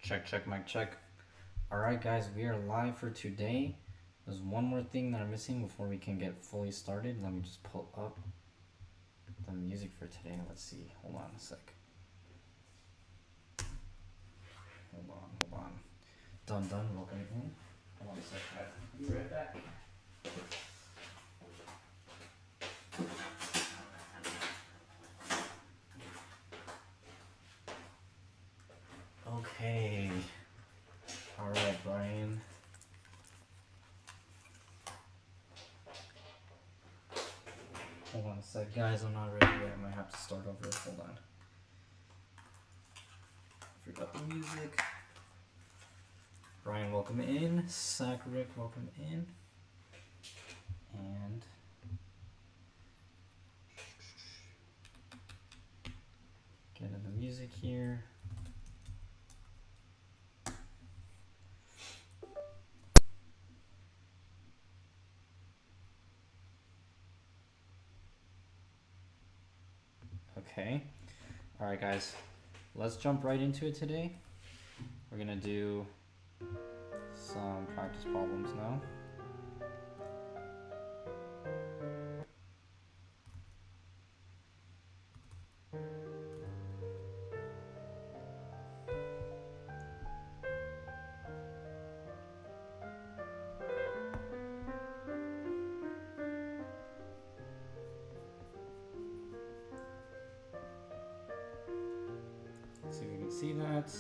Check, mic check. Alright guys, we are live for today. There's one more thing that I'm missing before we can get fully started. Let me just pull up the music for today. Let's see. Hold on a sec. Hold on. Done. Welcome in. Hold on a sec, guys. Be right back. Okay. Alright, Brian. Hold on a sec, guys. I'm not ready yet. I might have to start over. Hold on. Forgot the music. Brian, welcome in. Rick, welcome in. And get in the music here. Okay. Alright guys, let's jump right into it today. We're gonna do some practice problems now. See if we can see that.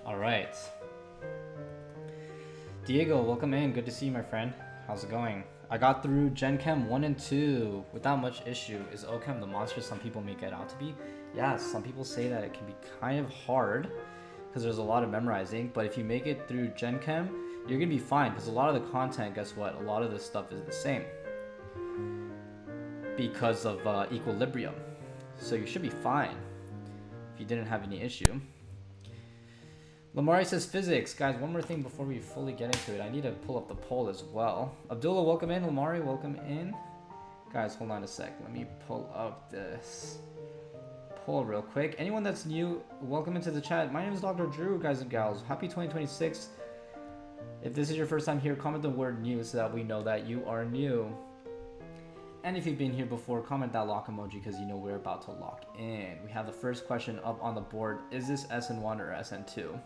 All right. Diego, welcome in. Good to see you, my friend. How's it going? I got through Gen Chem 1 and 2 without much issue. Is OChem the monster some people make it out to be? Yeah, some people say that it can be kind of hard because there's a lot of memorizing, but if you make it through Gen Chem, you're gonna be fine because a lot of the content, guess what? A lot of this stuff is the same because of equilibrium. So you should be fine if you didn't have any issue. Lamari says physics. Guys, one more thing before we fully get into it. I need to pull up the poll as well. Abdullah, welcome in. Lamari, welcome in. Guys, hold on a sec. Let me pull up this poll real quick. Anyone that's new, welcome into the chat. My name is Dr. Drew, guys and gals. Happy 2026. If this is your first time here, comment the word new so that we know that you are new. And if you've been here before, comment that lock emoji because you know we're about to lock in. We have the first question up on the board. Is this SN1 or SN2?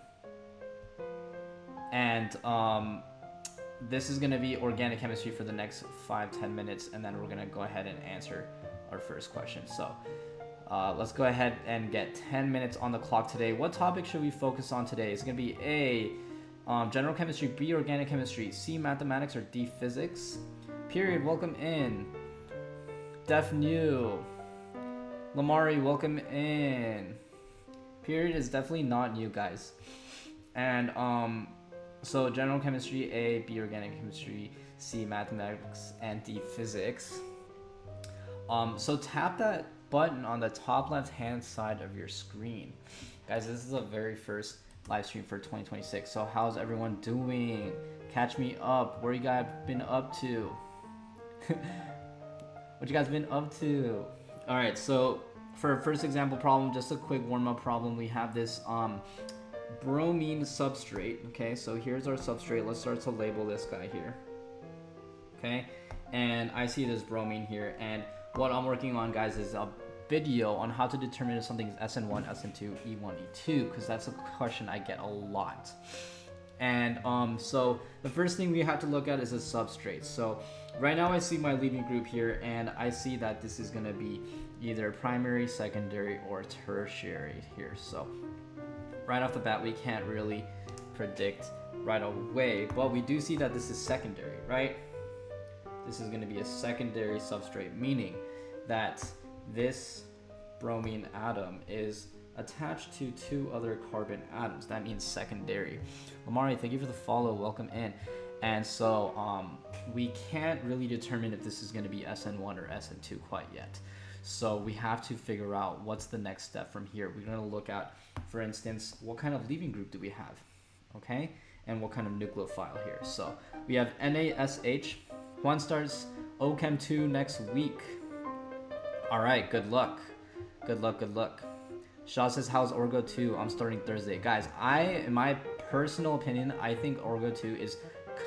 And this is going to be organic chemistry for the next 5-10 minutes, and then we're going to go ahead and answer our first question. So let's go ahead and get 10 minutes on the clock today. What topic should we focus on today? It's going to be A, general chemistry, B, organic chemistry, C, mathematics, or D, physics. Period. Welcome in. Def New. Lamari, welcome in. Period is definitely not new, guys. And so general chemistry, A, B, organic chemistry, C, mathematics, and D, physics. So tap that button on the top left hand side of your screen. Guys, this is the very first live stream for 2026. So how's everyone doing? Catch me up. Where you guys been up to? What you guys been up to? All right, so for our first example problem, just a quick warm-up problem. We have this bromine substrate. Okay, so here's our substrate. Let's start to label this guy here. Okay, and I see this bromine here, and what I'm working on, guys, is a video on how to determine if something is SN1, SN2, E1, E2, because that's a question I get a lot. And so the first thing we have to look at is a substrate. So right now I see my leading group here, and I see that this is going to be either primary, secondary, or tertiary here. So right off the bat, we can't really predict right away, but we do see that this is secondary, right? This is going to be a secondary substrate, meaning that this bromine atom is attached to two other carbon atoms. That means secondary. Lamari, thank you for the follow. Welcome in. And so we can't really determine if this is going to be SN1 or SN2 quite yet. So we have to figure out what's the next step from here. We're going to look at, for instance, what kind of leaving group do we have, okay? And what kind of nucleophile here. So we have NaSH. Juan starts OChem 2 next week. All right, good luck. Good luck, good luck. Shaw says, how's Orgo 2? I'm starting Thursday. Guys, in my personal opinion, I think Orgo 2 is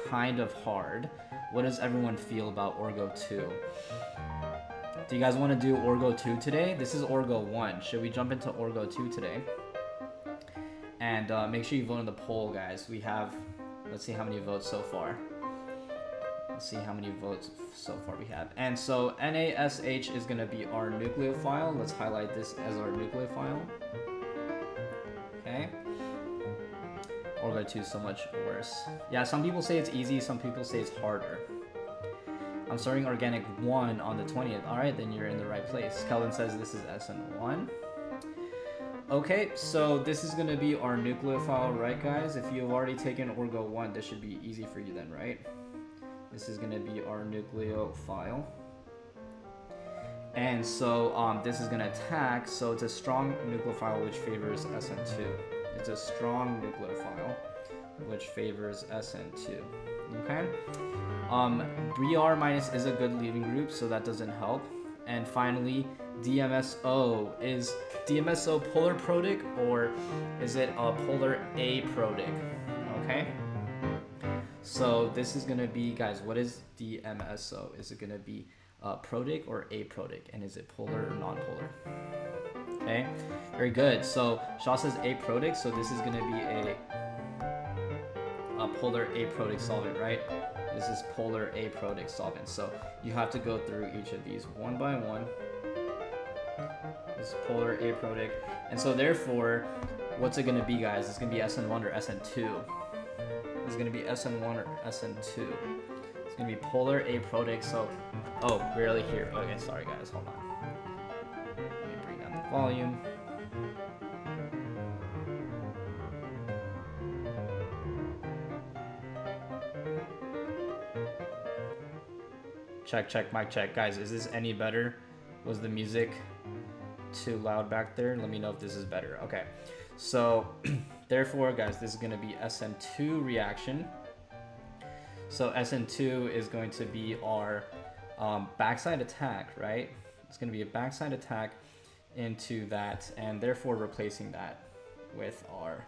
kind of hard. What does everyone feel about Orgo 2? Do you guys want to do Orgo 2 today? This is Orgo 1. Should we jump into Orgo 2 today? And make sure you vote in the poll, guys. We have, let's see how many votes so far. Let's see how many votes so far we have. And so NaSH is going to be our nucleophile. Let's highlight this as our nucleophile. Okay. Orgo 2 is so much worse. Yeah, some people say it's easy, some people say it's harder. I'm starting Organic 1 on the 20th. Alright, then you're in the right place. Kelvin says this is SN1. Okay, so this is going to be our nucleophile, right guys? If you've already taken Orgo 1, this should be easy for you then, right? This is going to be our nucleophile. And so this is going to attack, so it's a strong nucleophile which favors SN2. It's a strong nucleophile which favors SN2. Okay? BR minus is a good leaving group, so that doesn't help. And finally, DMSO. Is DMSO polar protic or is it a polar aprotic? Okay? So this is going to be, guys, what is DMSO? Is it going to be protic or aprotic? And is it polar or non-polar? Okay, very good. So Shaw says aprotic, so this is going to be a polar aprotic solvent, right? This is polar aprotic solvent. So you have to go through each of these one by one. This is polar aprotic. And so therefore, what's it going to be, guys? It's going to be SN1 or SN2. It's going to be SN1 or SN2. It's going to be polar aprotic. So, oh, barely here. Okay, sorry guys, hold on. Let me bring down the volume. Check, check, mic check. Guys, is this any better? Was the music too loud back there? Let me know if this is better. Okay, so therefore, guys, this is going to be SN2 reaction. So SN2 is going to be our backside attack, right? It's going to be a backside attack into that, and therefore replacing that with our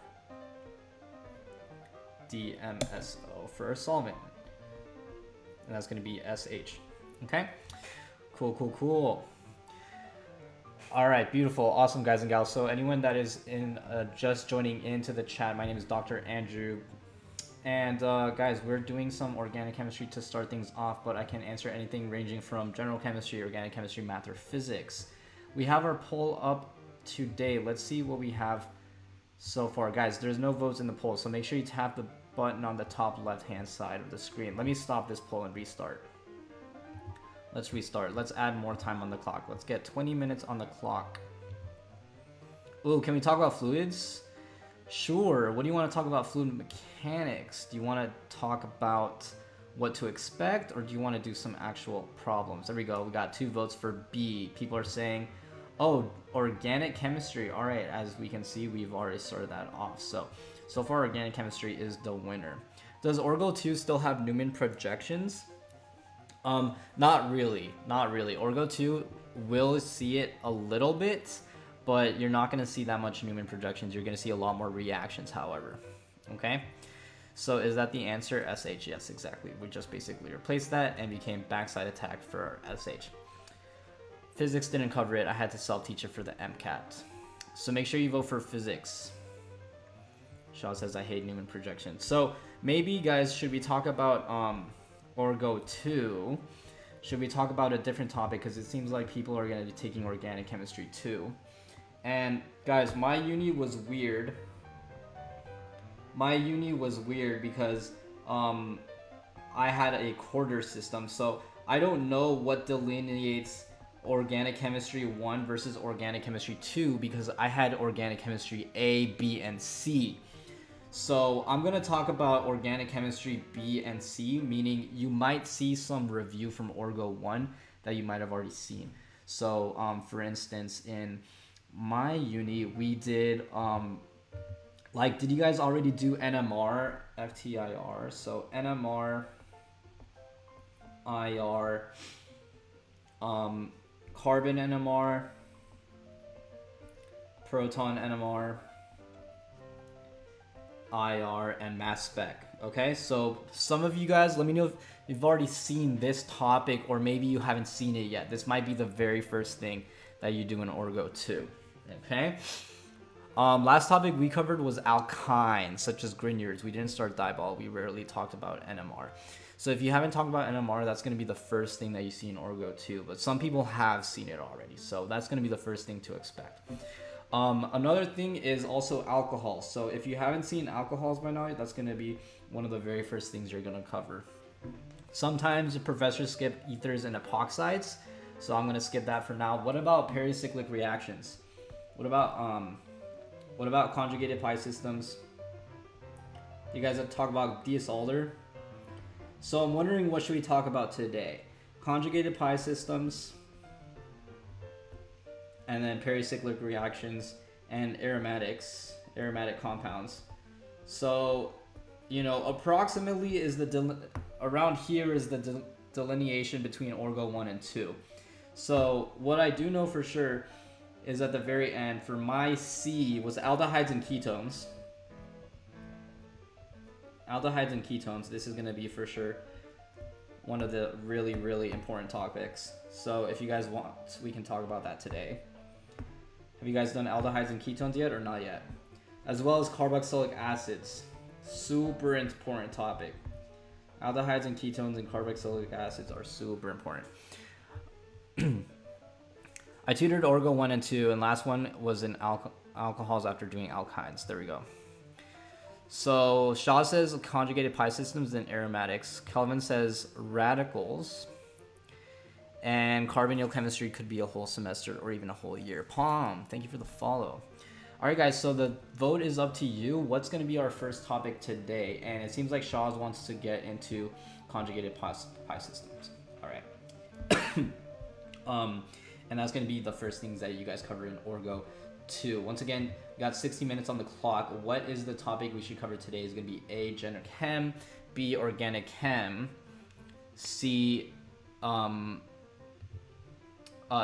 DMSO for a solvent. And that's going to be SH. Okay? Cool, cool, cool. All right, beautiful, awesome, guys and gals. So anyone that is in just joining into the chat, my name is Dr. Andrew, and guys, we're doing some organic chemistry to start things off, but I can answer anything ranging from general chemistry, organic chemistry, math, or physics. We have our poll up today. Let's see what we have so far, guys. There's no votes in the poll, so make sure you tap the button on the top left-hand side of the screen. Let me stop this poll and restart. Let's restart. Let's add more time on the clock. Let's get 20 minutes on the clock. Ooh, can we talk about fluids? Sure. What do you want to talk about? Fluid mechanics? Do you want to talk about what to expect, or do you want to do some actual problems? There we go. We got 2 votes for B. People are saying, oh, organic chemistry. All right, as we can see, we've already started that off. So far, organic chemistry is the winner. Does Orgo 2 still have Newman projections? Not really. Orgo 2 will see it a little bit, but you're not going to see that much Newman projections. You're going to see a lot more reactions, however. Okay? So is that the answer? SH, yes, exactly. We just basically replaced that and became backside attack for SH. Physics didn't cover it. I had to self-teach it for the MCAT. So make sure you vote for physics. Shaw says, I hate Newman projections. So maybe, guys, should we talk about Orgo 2? Should we talk about a different topic? Because it seems like people are going to be taking organic chemistry too. And guys, my uni was weird. My uni was weird because I had a quarter system. So I don't know what delineates organic chemistry 1 versus organic chemistry 2, because I had organic chemistry A, B, and C. So I'm going to talk about organic chemistry B and C, meaning you might see some review from Orgo 1 that you might have already seen. So for instance, in my uni, we did like, did you guys already do NMR, FTIR? So NMR, IR, carbon NMR, proton NMR, IR, and mass spec. Okay, so some of you guys, let me know if you've already seen this topic, or maybe you haven't seen it yet. This might be the very first thing that you do in Orgo 2. Okay. Last topic we covered was alkynes, such as Grignards. We didn't start Dieball. We rarely talked about NMR. So if you haven't talked about NMR, that's going to be the first thing that you see in Orgo 2. But some people have seen it already, so that's going to be the first thing to expect. Another thing is also alcohol. So if you haven't seen alcohols by now, that's going to be one of the very first things you're going to cover. Sometimes the professors skip ethers and epoxides, so I'm going to skip that for now. What about pericyclic reactions? What about conjugated pi systems? You guys have talked about Diels-Alder. So I'm wondering, what should we talk about today? Conjugated pi systems, and then pericyclic reactions, and aromatic compounds. So, you know, approximately is around here is the delineation between Orgo 1 and 2. So what I do know for sure is at the very end, for my C, was aldehydes and ketones. Aldehydes and ketones, this is going to be for sure one of the really, really important topics. So if you guys want, we can talk about that today. Have you guys done aldehydes and ketones yet, or not yet? As well as carboxylic acids. Super important topic. Aldehydes and ketones and carboxylic acids are super important. I tutored Orgo 1 and 2, and last one was in alcohols after doing alkynes. There we go. So Shaw says conjugated pi systems and aromatics. Kelvin says radicals. And carbonyl chemistry could be a whole semester or even a whole year. Palm, thank you for the follow. All right, guys, so the vote is up to you. What's going to be our first topic today? And it seems like Shaw's wants to get into conjugated pi systems. All right. And that's going to be the first things that you guys cover in Orgo 2. Once again, we got 60 minutes on the clock. What is the topic we should cover today? Is going to be A, general chem, B, organic chem, C,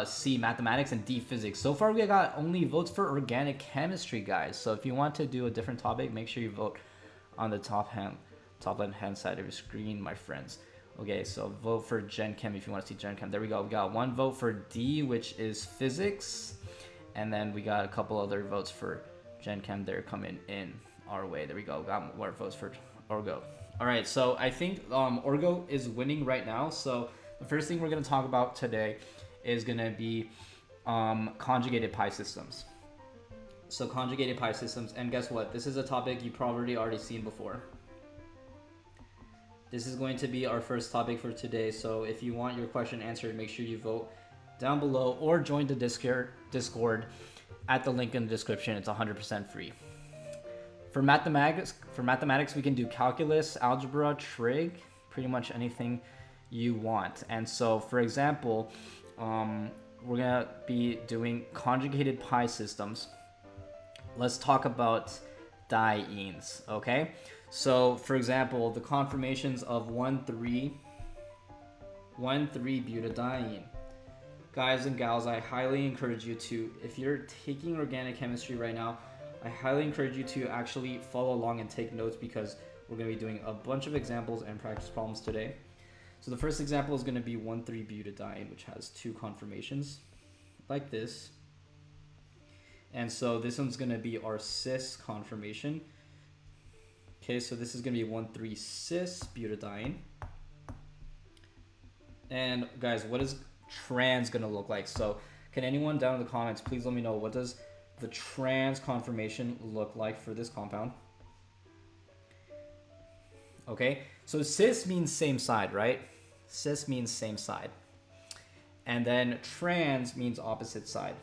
C, mathematics, and D, physics. So far, we got only votes for organic chemistry, guys. So if you want to do a different topic, make sure you vote on the top left-hand side of your screen, my friends. Okay, so vote for Gen Chem if you want to see Gen Chem. There we go. We got one vote for D, which is physics. And then we got a couple other votes for Gen Chem. They're coming in our way. There we go. We got more votes for Orgo. All right, so I think Orgo is winning right now. So the first thing we're going to talk about today is going to be conjugated pi systems. So conjugated pi systems. And guess what? This is a topic you've probably already seen before. This is going to be our first topic for today. So if you want your question answered, make sure you vote down below or join the Discord at the link in the description. It's 100% free. For mathematics, we can do calculus, algebra, trig, pretty much anything you want. And so, for example, we're gonna be doing conjugated pi systems. Let's talk about dienes, okay? So, for example, the conformations of 1,3-butadiene. Guys and gals, I highly encourage you to, if you're taking organic chemistry right now, I highly encourage you to actually follow along and take notes, because we're going to be doing a bunch of examples and practice problems today. So the first example is going to be 1,3-butadiene, which has two conformations like this. And so this one's going to be our cis conformation. Okay, so this is going to be 1,3-cis-butadiene. And guys, what is trans going to look like? So can anyone down in the comments please let me know, what does the trans conformation look like for this compound? Okay, so cis means same side, right? Cis means same side. And then trans means opposite side.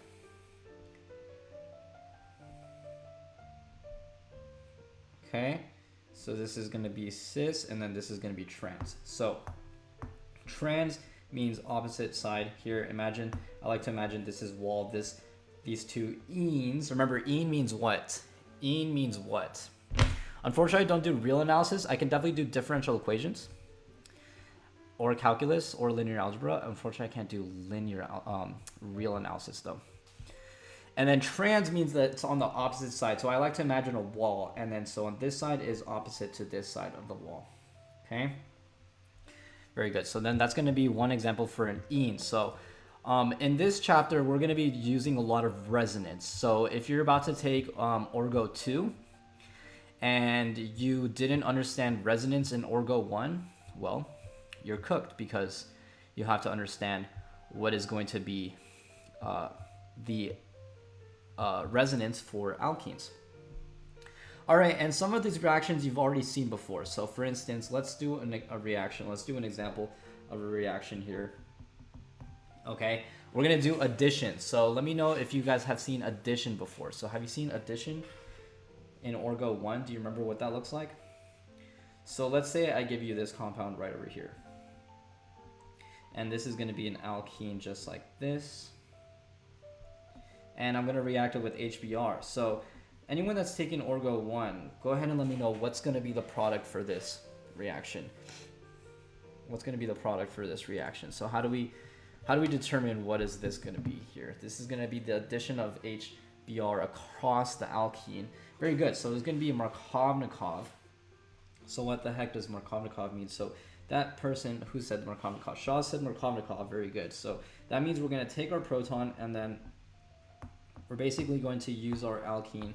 Okay, so this is going to be cis, and then this is going to be trans. So trans means opposite side here. Imagine, I like to imagine this is wall, these two enes. Remember, ene means what? Ene means what? Unfortunately, I don't do real analysis. I can definitely do differential equations or calculus or linear algebra. Unfortunately, I can't do linear real analysis though. And then trans means that it's on the opposite side. So I like to imagine a wall, and then so on this side is opposite to this side of the wall. Okay. Very good. So then that's going to be one example for an ene. So in this chapter, we're going to be using a lot of resonance. So if you're about to take Orgo 2 and you didn't understand resonance in Orgo 1, well, you're cooked, because you have to understand what is going to be the resonance for alkenes. All right, and some of these reactions you've already seen before. So for instance, let's do a reaction. Let's do an example of a reaction here. Okay, we're gonna do addition. So let me know if you guys have seen addition before. So have you seen addition in Orgo 1? Do you remember what that looks like? So let's say I give you this compound right over here. And this is gonna be an alkene just like this. And I'm gonna react it with HBr. So anyone that's taken Orgo 1, go ahead and let me know what's going to be the product for this reaction. What's going to be the product for this reaction? So how do we determine what is this going to be here? This is going to be the addition of HBr across the alkene. Very good. So there's going to be a Markovnikov. So what the heck does Markovnikov mean? So that person who said Markovnikov, Shaw said Markovnikov. Very good. So that means we're going to take our proton, and then we're basically going to use our alkene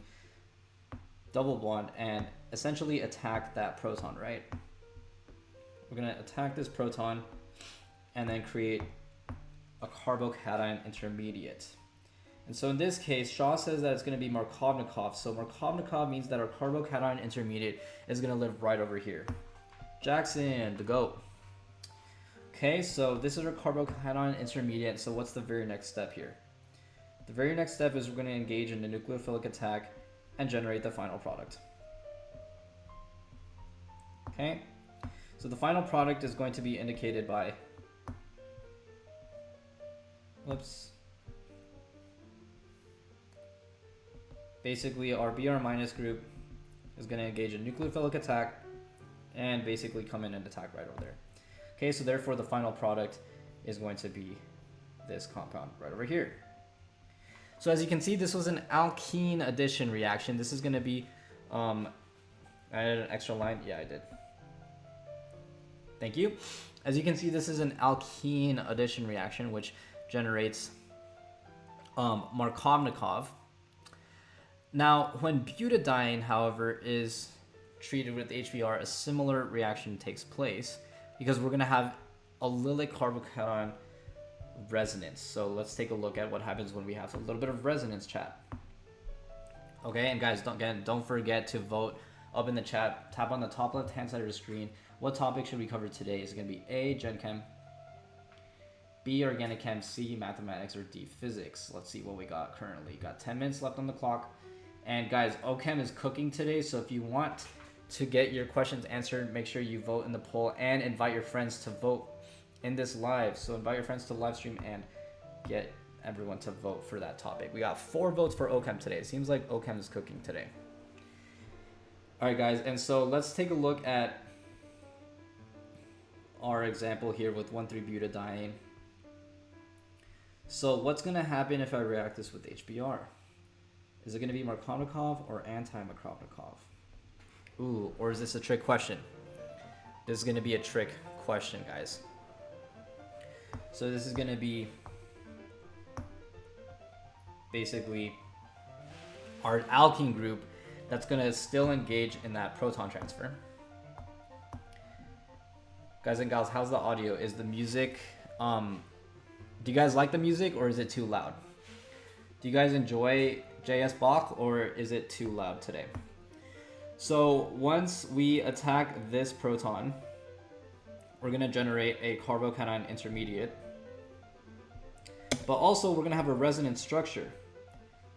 double bond and essentially attack that proton, right? We're going to attack this proton and then create a carbocation intermediate. And so in this case, Shaw says that it's going to be Markovnikov. So Markovnikov means that our carbocation intermediate is going to live right over here. Jackson, the GOAT. Okay, so this is our carbocation intermediate. So what's the very next step here? The very next step is we're going to engage in the nucleophilic attack and generate the final product. Okay, so the final product is going to be indicated by, basically our Br minus group is going to engage in nucleophilic attack and basically come in and attack right over there. Okay, so therefore the final product is going to be this compound right over here. So as you can see, this was an alkene addition reaction. This is going to be, I added an extra line. Yeah, I did. Thank you. As you can see, this is an alkene addition reaction, which generates Markovnikov. Now, when butadiene, however, is treated with HBr, a similar reaction takes place, because we're going to have allylic carbocation resonance. So let's take a look at what happens when we have a little bit of resonance, chat. Okay, and guys, don't forget to vote up in the chat. Tap on the top left hand side of the screen. What topic should we cover today? Is it going to be A, Gen Chem, B, Organic Chem, C, Mathematics, or D, Physics? Let's see what we got currently. Got 10 minutes left on the clock. And guys, OChem is cooking today, so if you want to get your questions answered, make sure you vote in the poll and invite your friends to vote in this live. So invite your friends to live stream and get everyone to vote for that topic. We got 4 votes for OChem today. It seems like OChem is cooking today. All right, guys, and so let's take a look at our example here with 1,3-butadiene. So what's going to happen if I react this with HBr? Is it going to be Markovnikov or anti-Markovnikov? Ooh, or is this a trick question? This is going to be a trick question, guys. So this is going to be basically our alkene group that's going to still engage in that proton transfer. Guys and gals, how's the audio? Is the music, do you guys like the music, or is it too loud? Do you guys enjoy JS Bach, or is it too loud today? So once we attack this proton, we're going to generate a carbocation intermediate, but also we're going to have a resonance structure.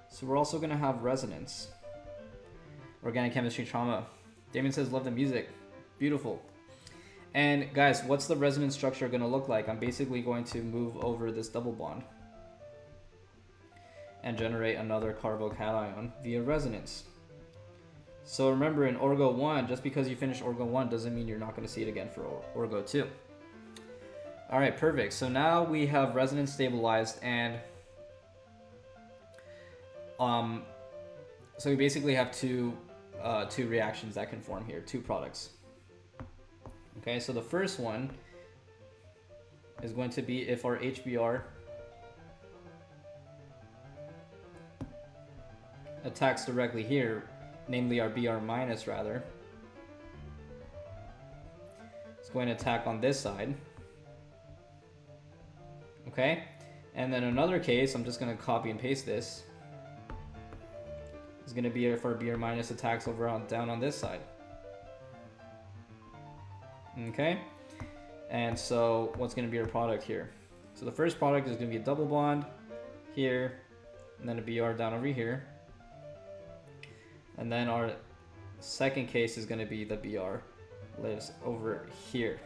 So we're also going to have resonance. Organic chemistry trauma. Damien says, love the music. Beautiful. And guys, what's the resonance structure going to look like? I'm basically going to move over this double bond and generate another carbocation via resonance. So remember, in orgo 1, just because you finish orgo 1 doesn't mean you're not going to see it again for orgo 2. All right, perfect. So now we have resonance stabilized, and so we basically have two reactions that can form here, two products. Okay, so the first one is going to be if our HBr attacks directly here, namely our Br minus rather, it's going to attack on this side. Okay, and then another case, I'm just going to copy and paste this, is going to be if our Br minus attacks over down on this side. Okay, and so what's going to be our product here? So the first product is going to be a double bond here, and then a Br down over here. And then our second case is going to be the Br lives over here.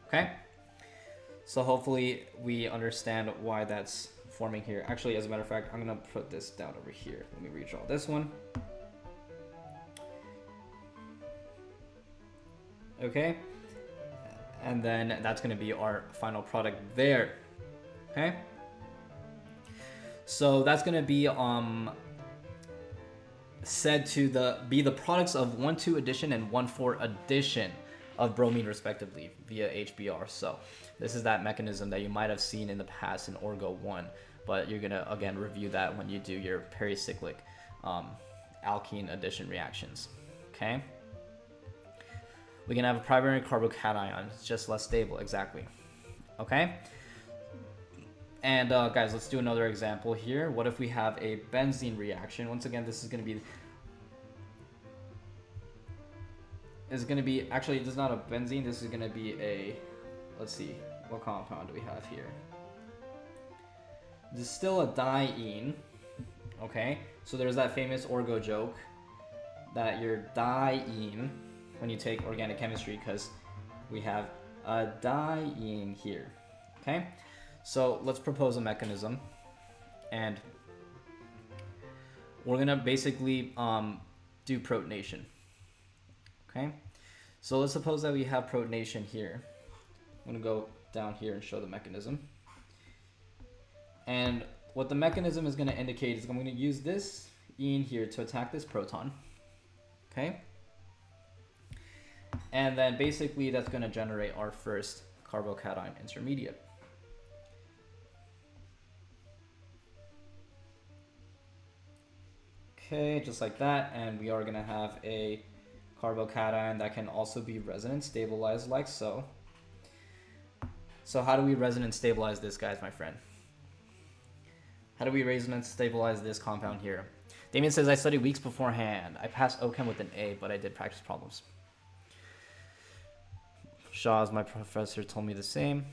Okay, so hopefully we understand why that's forming here. Actually, as a matter of fact, I'm going to put this down over here. Let me redraw this one. Okay, and then that's going to be our final product there. Okay, so that's going to be said to be the products of 1,2 addition and 1,4 addition of bromine respectively via HBr. So this is that mechanism that you might have seen in the past in orgo 1, but you're going to again review that when you do your pericyclic alkene addition reactions. Okay, we can have a primary carbocation. It's just less stable, exactly. Okay, and guys, let's do another example here. What if we have a benzene reaction? Once again, this is going to be actually, this is not a benzene. This is going to be a, let's see, what compound do we have here? This is still a diene. Okay, so there's that famous orgo joke that you're diene when you take organic chemistry, because we have a diene here. Okay, so let's propose a mechanism, and we're gonna basically do protonation. Okay, so let's suppose that we have protonation here. I'm gonna go down here and show the mechanism, and what the mechanism is gonna indicate is I'm gonna use this ene here to attack this proton. Okay, and then basically that's going to generate our first carbocation intermediate. Okay, just like that, and we are going to have a carbocation that can also be resonance stabilized like so. So how do we resonance stabilize this, guys, my friend? How do we resonance stabilize this compound here? Damien says, I studied weeks beforehand. I passed OChem with an A, but I did practice problems. Shaw's, my professor, told me the same.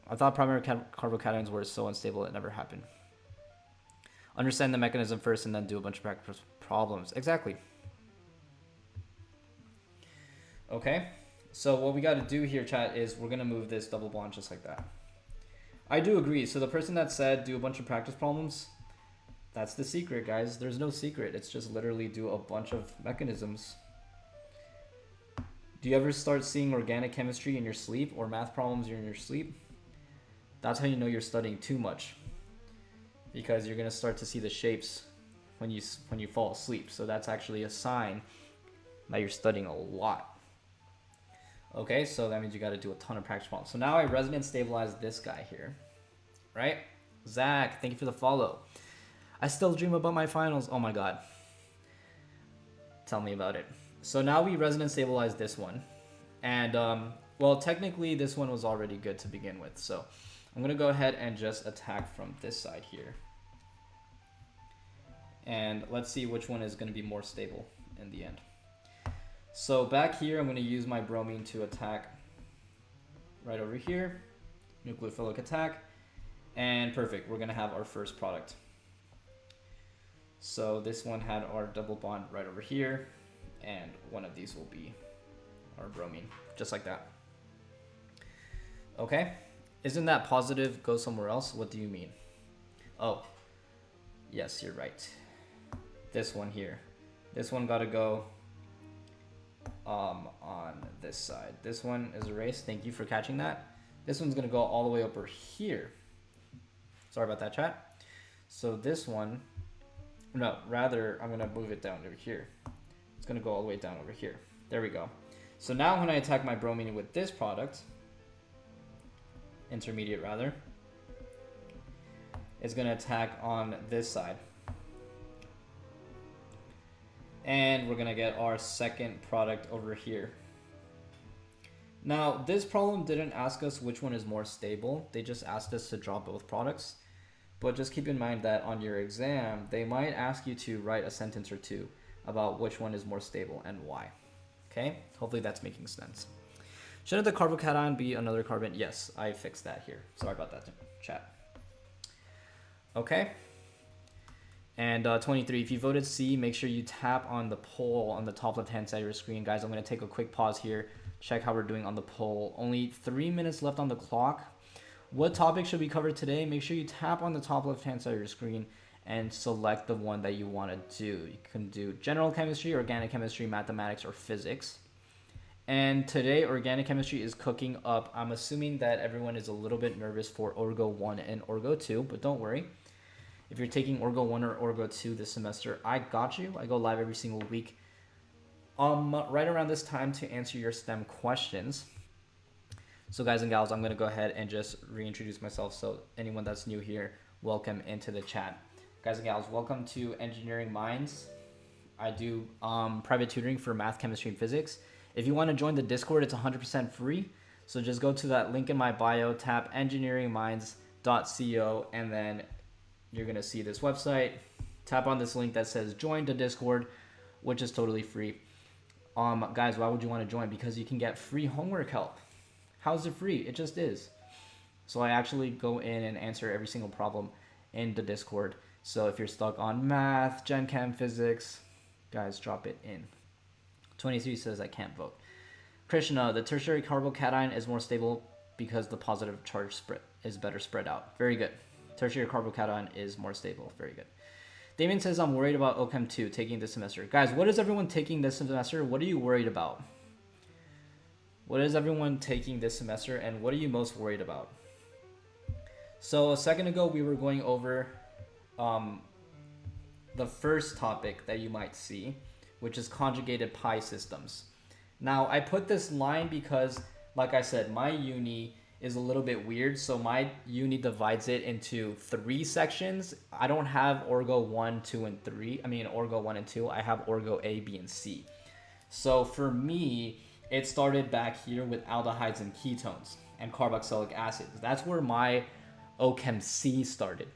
I thought primary carbocations were so unstable it never happened. Understand the mechanism first and then do a bunch of practice problems. Exactly. Okay, so what we got to do here, chat, is we're going to move this double bond just like that. I do agree. So the person that said do a bunch of practice problems, that's the secret, guys. There's no secret. It's just literally do a bunch of mechanisms. Do you ever start seeing organic chemistry in your sleep or math problems in your sleep? That's how you know you're studying too much, because you're going to start to see the shapes when you fall asleep. So that's actually a sign that you're studying a lot. Okay, so that means you got to do a ton of practice problems. So now I resonance stabilize this guy here, right? Zach, thank you for the follow. I still dream about my finals. Oh my god. Tell me about it. So now we resonance stabilize this one. And, well, technically this one was already good to begin with. So I'm going to go ahead and just attack from this side here. And let's see which one is going to be more stable in the end. So back here, I'm going to use my bromine to attack right over here. Nucleophilic attack. And perfect. We're going to have our first product. So this one had our double bond right over here, and one of these will be our bromine, just like that. Okay, isn't that positive go somewhere else? What do you mean? Oh, yes, you're right. This one here. This one gotta go on this side. This one is erased. Thank you for catching that. This one's gonna go all the way over here. Sorry about that, chat. So this one, no, rather I'm gonna move it down over here. It's gonna go all the way down over here. There we go. So now when I attack my bromine with this product, intermediate rather, it's gonna attack on this side. And we're gonna get our second product over here. Now, this problem didn't ask us which one is more stable. They just asked us to draw both products. But just keep in mind that on your exam, they might ask you to write a sentence or two about which one is more stable and why. Okay? Hopefully that's making sense. Shouldn't the carbocation be another carbon? Yes, I fixed that here. Sorry about that, chat. Okay? And 23, if you voted C, make sure you tap on the poll on the top left-hand side of your screen. Guys, I'm going to take a quick pause here, check how we're doing on the poll. Only 3 minutes left on the clock. What topic should we cover today? Make sure you tap on the top left-hand side of your screen and select the one that you want to do. You can do general chemistry, organic chemistry, mathematics, or physics. And today, organic chemistry is cooking up. I'm assuming that everyone is a little bit nervous for Orgo 1 and Orgo 2, but don't worry. If you're taking Orgo 1 or Orgo 2 this semester, I got you. I go live every single week. Right around this time to answer your STEM questions. So guys and gals, I'm going to go ahead and just reintroduce myself. So anyone that's new here, welcome into the chat. Guys and gals, welcome to Engineering Minds. I do private tutoring for math, chemistry, and physics. If you want to join the Discord, it's 100% free. So just go to that link in my bio, tap engineeringminds.co, and then you're going to see this website. Tap on this link that says join the Discord, which is totally free. Guys, why would you want to join? Because you can get free homework help. How's it free? It just is. So I actually go in and answer every single problem in the Discord. So if you're stuck on math, gen chem, physics, guys, drop it in. 23 says I can't vote. Krishna, the tertiary carbocation is more stable because the positive charge spread is better spread out. Very good. Tertiary carbocation is more stable. Very good. Damien says I'm worried about OChem 2 taking this semester. Guys, what is everyone taking this semester? What are you worried about? What is everyone taking this semester and what are you most worried about? So a second ago we were going over the first topic that you might see, which is conjugated pi systems. Now I put this line because, like I said, my uni is a little bit weird. So my uni divides it into 3 sections. I don't have Orgo 1, 2, and 3. I mean Orgo 1 and 2. I have Orgo A, B, and C. So for me, it started back here with aldehydes and ketones and carboxylic acids. That's where my OChem C started.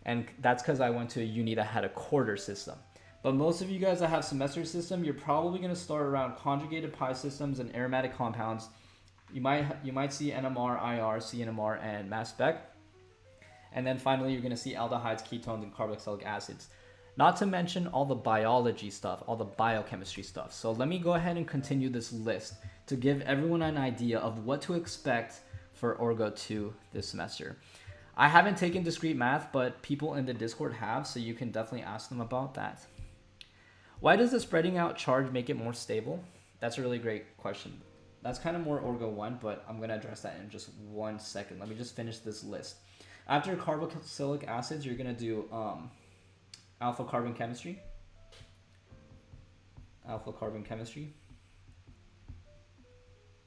And that's because I went to a uni that had a quarter system. But most of you guys that have semester system, you're probably going to start around conjugated pi systems and aromatic compounds. You might see NMR, IR, CNMR, and mass spec. And then finally, you're going to see aldehydes, ketones, and carboxylic acids. Not to mention all the biology stuff, all the biochemistry stuff. So let me go ahead and continue this list to give everyone an idea of what to expect for Orgo 2 this semester. I haven't taken discrete math, but people in the Discord have, so you can definitely ask them about that. Why does the spreading out charge make it more stable? That's a really great question. That's kind of more Orgo 1, but I'm going to address that in just 1 second. Let me just finish this list. After carboxylic acids, you're going to do alpha carbon chemistry. Alpha carbon chemistry.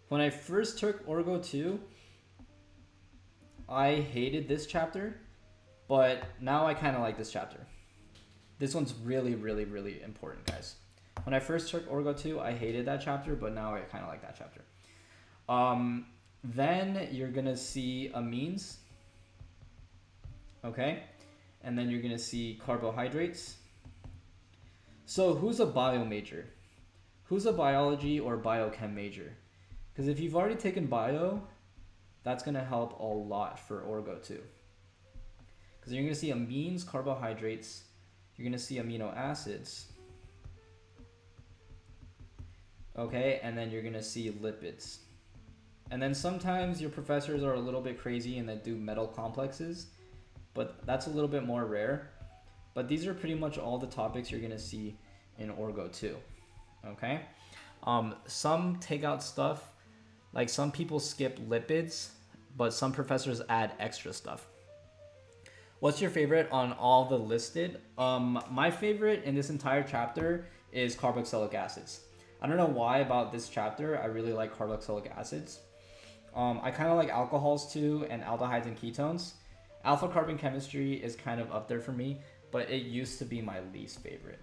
When I first took Orgo 2, I hated this chapter, but now I kind of like this chapter. This one's really, really, really important, guys. When I first took Orgo 2, I hated that chapter, but now I kind of like that chapter. Then you're going to see amines. Okay? And then you're going to see carbohydrates. So who's a bio major? Who's a biology or biochem major? Because if you've already taken bio, that's going to help a lot for Orgo 2. Because you're going to see amines, carbohydrates. You're going to see amino acids. Okay, and then you're going to see lipids And then sometimes your professors are a little bit crazy and they do metal complexes, but that's a little bit more rare. But these are pretty much all the topics you're gonna see in Orgo 2, okay? Some take out stuff, like some people skip lipids, but some professors add extra stuff. What's your favorite on all the listed? My favorite in this entire chapter is carboxylic acids. I don't know why about this chapter, I really like carboxylic acids. I kind of like alcohols too, and aldehydes and ketones. Alpha carbon chemistry is kind of up there for me, but it used to be my least favorite.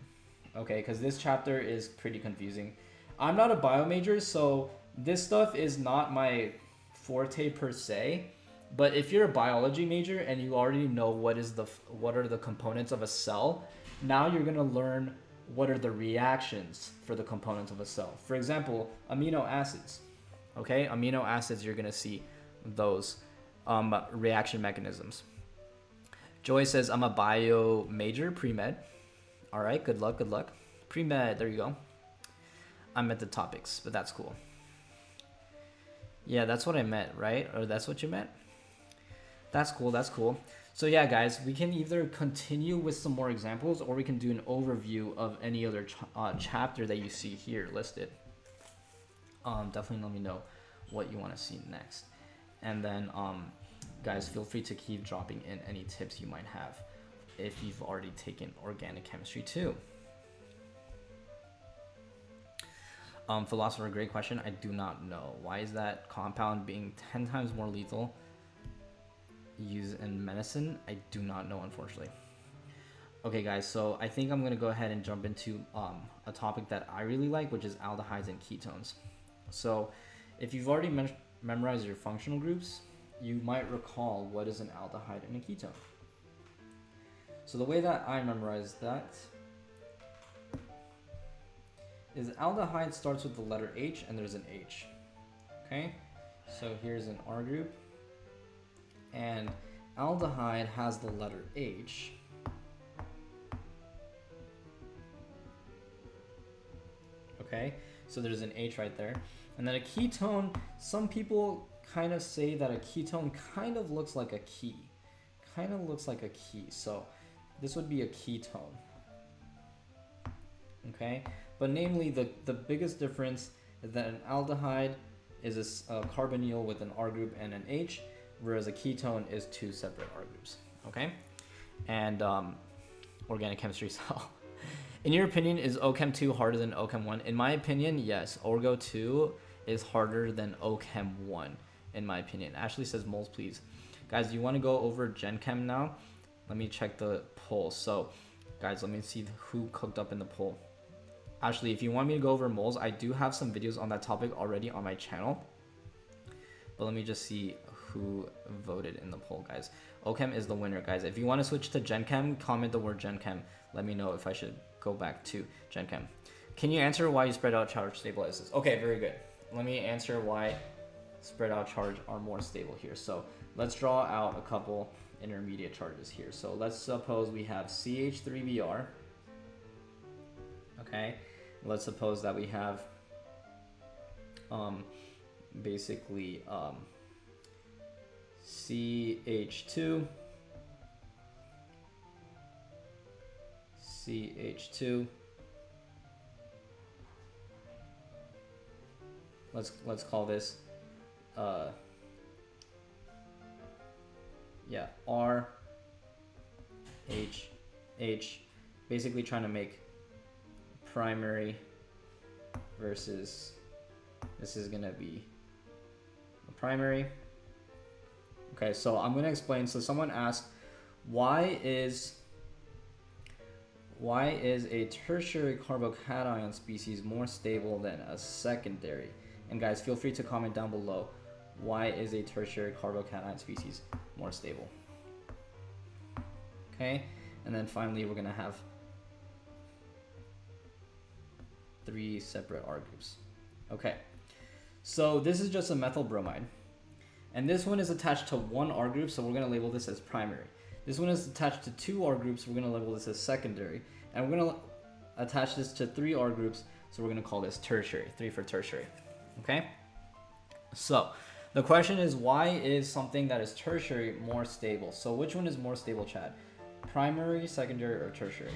Okay, because this chapter is pretty confusing. I'm not a bio major, so this stuff is not my forte per se. But if you're a biology major and you already know what are the components of a cell, now you're gonna learn what are the reactions for the components of a cell. For example, amino acids. Okay, amino acids, you're gonna see those reaction mechanisms. Joy says, I'm a bio major, pre-med. All right, good luck, good luck. Pre-med, there you go. I'm at the topics, but that's cool. Yeah, that's what I meant, right? Or that's what you meant? That's cool, that's cool. So yeah, guys, we can either continue with some more examples or we can do an overview of any other chapter that you see here listed. Definitely let me know what you want to see next. And then, guys, feel free to keep dropping in any tips you might have if you've already taken organic chemistry too. Philosopher, great question. I do not know. Why is that compound being 10 times more lethal used in medicine? I do not know, unfortunately. Okay, guys, so I think I'm going to go ahead and jump into a topic that I really like, which is aldehydes and ketones. So if you've already memorized your functional groups, you might recall what is an aldehyde and a ketone. So the way that I memorized that is aldehyde starts with the letter H and there's an H. Okay, so here's an R group, and aldehyde has the letter H. Okay, so there's an H right there. And then a ketone, some people kind of say that a ketone kind of looks like a key. Kind of looks like a key. So this would be a ketone. Okay, but namely the biggest difference is that an aldehyde is a carbonyl with an R group and an H, whereas a ketone is two separate R groups. Okay, and organic chemistry cell. In your opinion, is OChem 2 harder than OChem 1? In my opinion, yes. Orgo 2 is harder than OChem 1, in my opinion. Ashley says moles, please. Guys, do you want to go over Gen Chem now? Let me check the poll. So, guys, let me see who cooked up in the poll. Ashley, if you want me to go over moles, I do have some videos on that topic already on my channel. But let me just see who voted in the poll, guys. OChem is the winner, guys. If you want to switch to Gen Chem, comment the word Gen Chem. Let me know if I should go back to Gen Chem. Can you answer why you spread out charge stabilizes? Okay, very good. Let me answer why spread out charge are more stable here. So let's draw out a couple intermediate charges here. So let's suppose we have CH3Br. Okay, let's suppose that we have basically CH2, let's call this yeah, R H H, basically trying to make primary versus, this is gonna be a primary. Okay, so I'm gonna explain. So someone asked, why is a tertiary carbocation species more stable than a secondary? And guys, feel free to comment down below, why is a tertiary carbocation species more stable? Okay, and then finally we're gonna have 3 separate R groups. Okay, so this is just a methyl bromide, and this one is attached to 1 R group, so we're gonna label this as primary. This one is attached to 2 R groups, we're gonna label this as secondary, and we're gonna attach this to 3 R groups, so we're gonna call this tertiary, 3 for tertiary. Okay, so The question is, why is something that is tertiary more stable? So which one is more stable, Chad? Primary, secondary, or tertiary?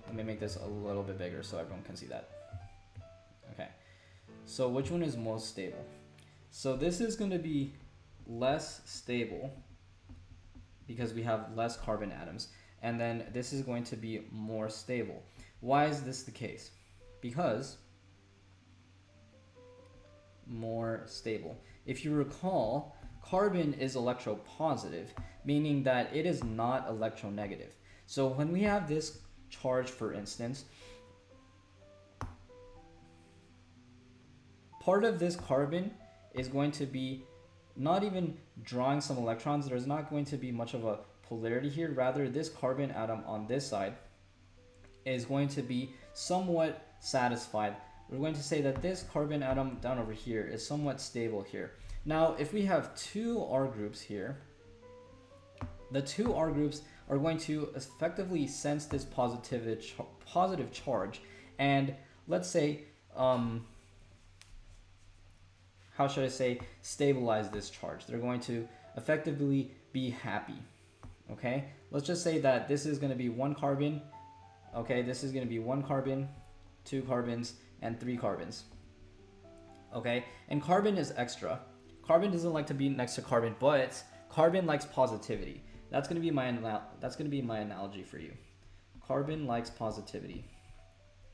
Let me make this a little bit bigger so everyone can see that. Okay. So which one is most stable? So this is going to be less stable because we have less carbon atoms. And then this is going to be more stable. Why is this the case? Because more stable. If you recall, carbon is electropositive, meaning that it is not electronegative. So when we have this charge, for instance, part of this carbon is going to be not even drawing some electrons. There's not going to be much of a polarity here. Rather, this carbon atom on this side is going to be somewhat satisfied. We're going to say that this carbon atom down over here is somewhat stable here. Now, if we have two R groups here, the two R groups are going to effectively sense this positive charge, and let's say, how should I say, stabilize this charge. They're going to effectively be happy. Okay, let's just say that this is going to be one carbon. Okay, this is going to be one carbon, two carbons, and three carbons. Okay, and carbon is extra. Carbon doesn't like to be next to carbon, but carbon likes positivity. That's going to be my analogy for you. Carbon likes positivity.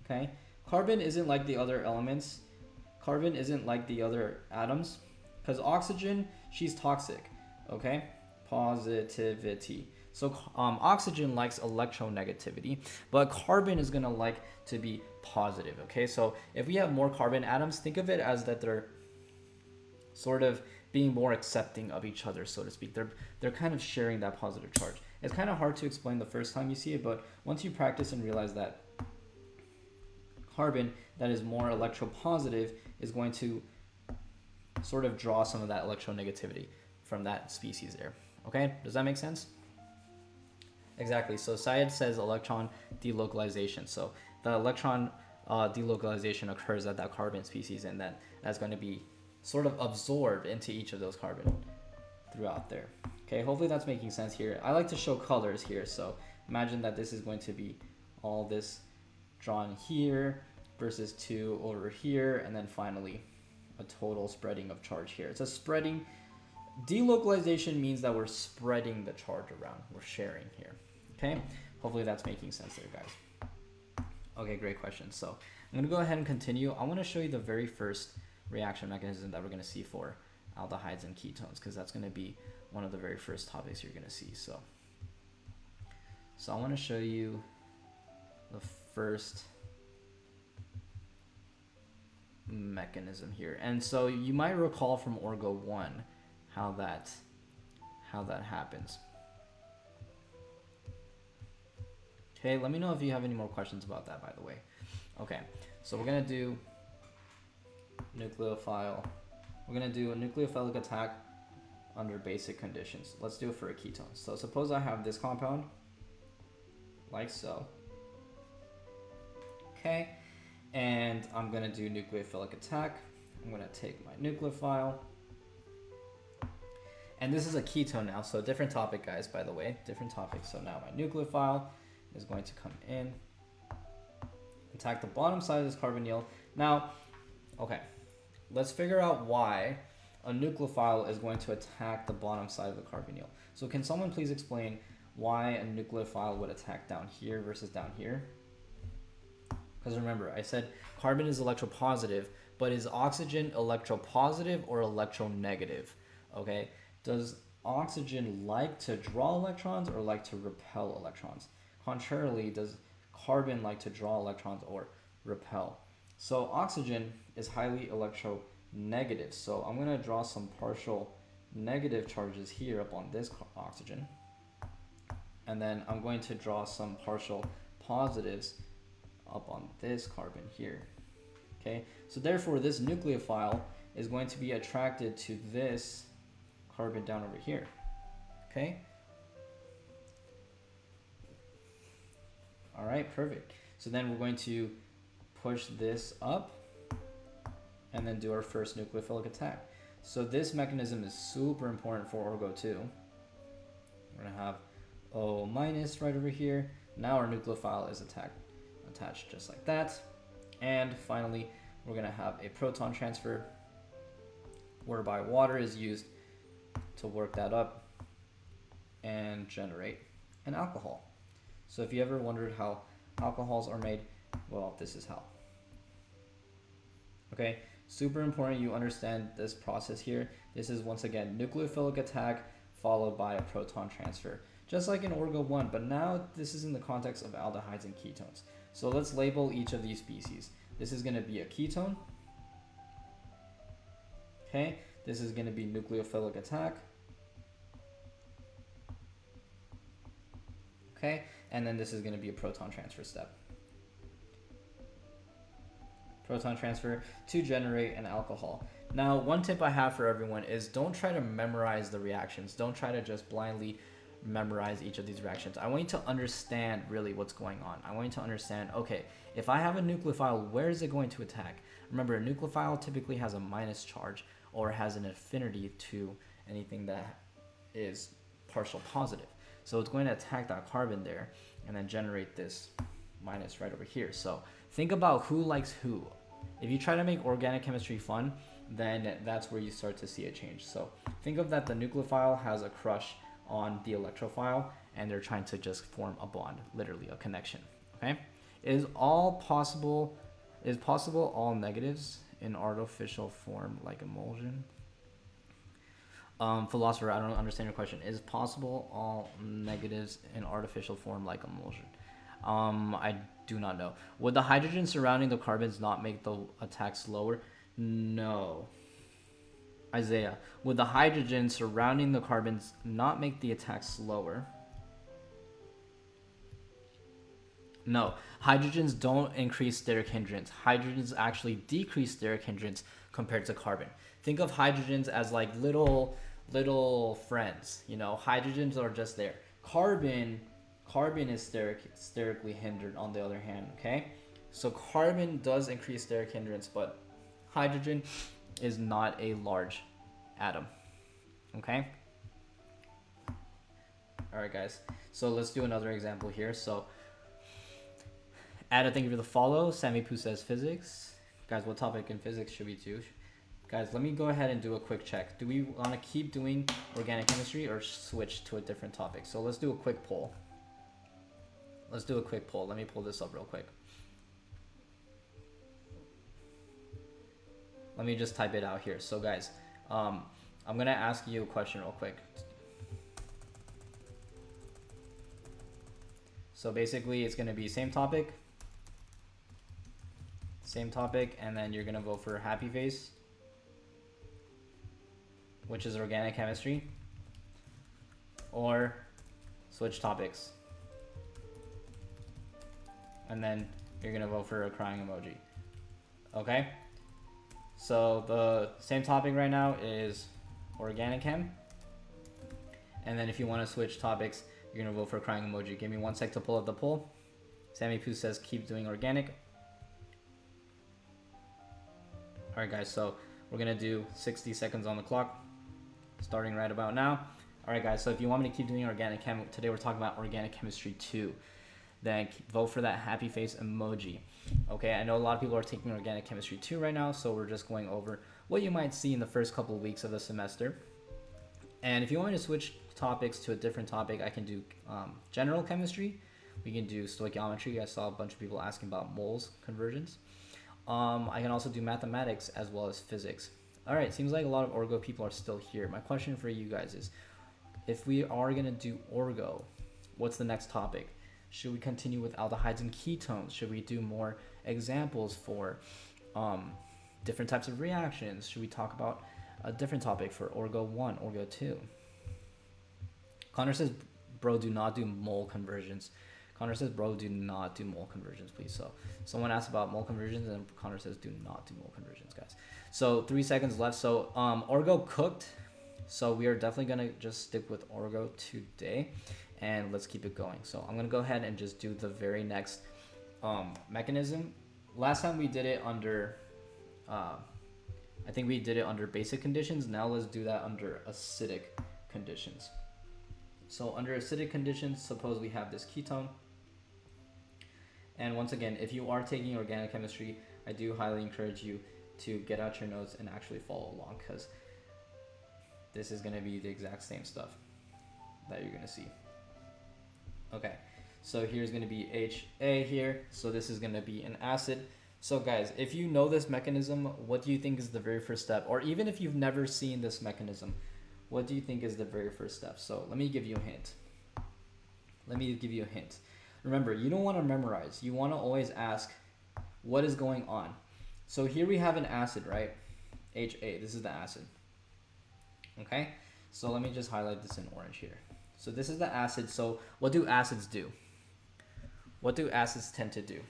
Okay, carbon isn't like the other elements. Carbon isn't like the other atoms, because oxygen, she's toxic. Okay, positivity. So oxygen likes electronegativity, but carbon is going to like to be positive. Okay, so if we have more carbon atoms, think of it as that they're sort of being more accepting of each other, so to speak. They're kind of sharing that positive charge. It's kind of hard to explain the first time you see it, but once you practice and realize that carbon that is more electropositive is going to sort of draw some of that electronegativity from that species there. Okay, does that make sense? Exactly. So Syed says electron delocalization. So the electron delocalization occurs at that carbon species, and then that's going to be sort of absorbed into each of those carbon throughout there. Okay, hopefully that's making sense here. I like to show colors here. So imagine that this is going to be all this drawn here versus 2 over here, and then finally a total spreading of charge here. It's a spreading. Delocalization means that we're spreading the charge around. We're sharing here. Okay, hopefully that's making sense there, guys. Okay, great question. So I'm going to go ahead and continue. I want to show you the very first reaction mechanism that we're going to see for aldehydes and ketones, because that's going to be one of the very first topics you're going to see. So I want to show you the first mechanism here. And so you might recall from Orgo 1 how that happens. Okay, let me know if you have any more questions about that, by the way. Okay, so we're going to do nucleophile. We're going to do a nucleophilic attack under basic conditions. Let's do it for a ketone. So suppose I have this compound, like so. Okay, and I'm going to do nucleophilic attack. I'm going to take my nucleophile. And this is a ketone now, so different topic, guys, by the way. Different topic. So now my nucleophile is going to come in, attack the bottom side of this carbonyl. Now, okay, let's figure out why a nucleophile is going to attack the bottom side of the carbonyl. So can someone please explain why a nucleophile would attack down here versus down here? Because remember, I said carbon is electropositive, but is oxygen electropositive or electronegative? Okay, does oxygen like to draw electrons or like to repel electrons? Contrarily, does carbon like to draw electrons or repel? So oxygen is highly electronegative. So I'm going to draw some partial negative charges here up on this oxygen. And then I'm going to draw some partial positives up on this carbon here. Okay, so therefore this nucleophile is going to be attracted to this carbon down over here. Okay. All right, perfect. So then we're going to push this up and then do our first nucleophilic attack. So this mechanism is super important for orgo 2. We're gonna have O minus right over here. Now our nucleophile is attached just like that. And finally, we're gonna have a proton transfer whereby water is used to work that up and generate an alcohol. So if you ever wondered how alcohols are made, well, this is how. Okay, super important you understand this process here. This is once again nucleophilic attack followed by a proton transfer, just like in orgo 1, but now this is in the context of aldehydes and ketones. So let's label each of these species. This is going to be a ketone. Okay, this is going to be nucleophilic attack. Okay, and then this is going to be a proton transfer step. Proton transfer to generate an alcohol. Now, one tip I have for everyone is don't try to memorize the reactions. Don't try to just blindly memorize each of these reactions. I want you to understand really what's going on. I want you to understand, okay, if I have a nucleophile, where is it going to attack? Remember, a nucleophile typically has a minus charge or has an affinity to anything that is partial positive. So it's going to attack that carbon there and then generate this minus right over here. So think about who likes who. If you try to make organic chemistry fun, then that's where you start to see a change. So think of that the nucleophile has a crush on the electrophile and they're trying to just form a bond, literally a connection. Okay? Is possible all negatives in artificial form like emulsion? Philosopher, I don't understand your question. Is possible all negatives in artificial form like emulsion? I do not know. Would the hydrogen surrounding the carbons not make the attack slower? No. Isaiah, would the hydrogen surrounding the carbons not make the attack slower? No. Hydrogens don't increase steric hindrance. Hydrogens actually decrease steric hindrance compared to carbon. Think of hydrogens as like little friends. You know, hydrogens are just there. Carbon is sterically hindered on the other hand, okay? So carbon does increase steric hindrance, but hydrogen is not a large atom, okay? All right, guys. So let's do another example here. So Ada, thank you for the follow. Sammy Poo says physics. Guys, what topic in physics should we do? Guys, let me go ahead and do a quick check. Do we want to keep doing organic chemistry or switch to a different topic? So let's do a quick poll. Let's do a quick poll. Let me pull this up real quick. Let me just type it out here. So guys, I'm going to ask you a question real quick. So basically it's going to be same topic, and then you're going to vote for happy face, which is organic chemistry, or switch topics. And then you're going to vote for a crying emoji. Okay? So the same topic right now is organic chem. And then if you want to switch topics, you're going to vote for crying emoji. Give me 1 sec to pull up the poll. Sammy Poo says keep doing organic. Alright guys, so we're going to do 60 seconds on the clock, starting right about now. Alright guys, so if you want me to keep doing organic chem, today we're talking about organic chemistry 2. Then vote for that happy face emoji. Okay, I know a lot of people are taking organic chemistry 2 right now, so we're just going over what you might see in the first couple of weeks of the semester. And if you want me to switch topics to a different topic, I can do general chemistry. We can do stoichiometry. I saw a bunch of people asking about moles conversions. I can also do mathematics as well as physics. All right, seems like a lot of orgo people are still here. My question for you guys is, if we are gonna do orgo, what's the next topic? Should we continue with aldehydes and ketones? Should we do more examples for different types of reactions? Should we talk about a different topic for orgo 1, orgo 2? Connor says, bro, do not do mole conversions. Connor says, bro, do not do mole conversions, please. So someone asked about mole conversions, and Connor says, do not do mole conversions, guys. So 3 seconds left. So orgo cooked. So we are definitely going to just stick with orgo today, and let's keep it going. So I'm going to go ahead and just do the very next mechanism. Last time we did it under I think we did it under basic conditions. Now let's do that under acidic conditions. So under acidic conditions, suppose we have this ketone. And once again, if you are taking organic chemistry, I do highly encourage you to get out your notes and actually follow along, because this is going to be the exact same stuff that you're going to see. Okay, so here's going to be HA here. So this is going to be an acid. So guys, if you know this mechanism, what do you think is the very first step? Or even if you've never seen this mechanism, what do you think is the very first step? So let me give you a hint. Remember, you don't want to memorize. You want to always ask, what is going on? So here we have an acid, right? HA, this is the acid. Okay, so let me just highlight this in orange here. So this is the acid. So what do acids do? What do acids tend to do?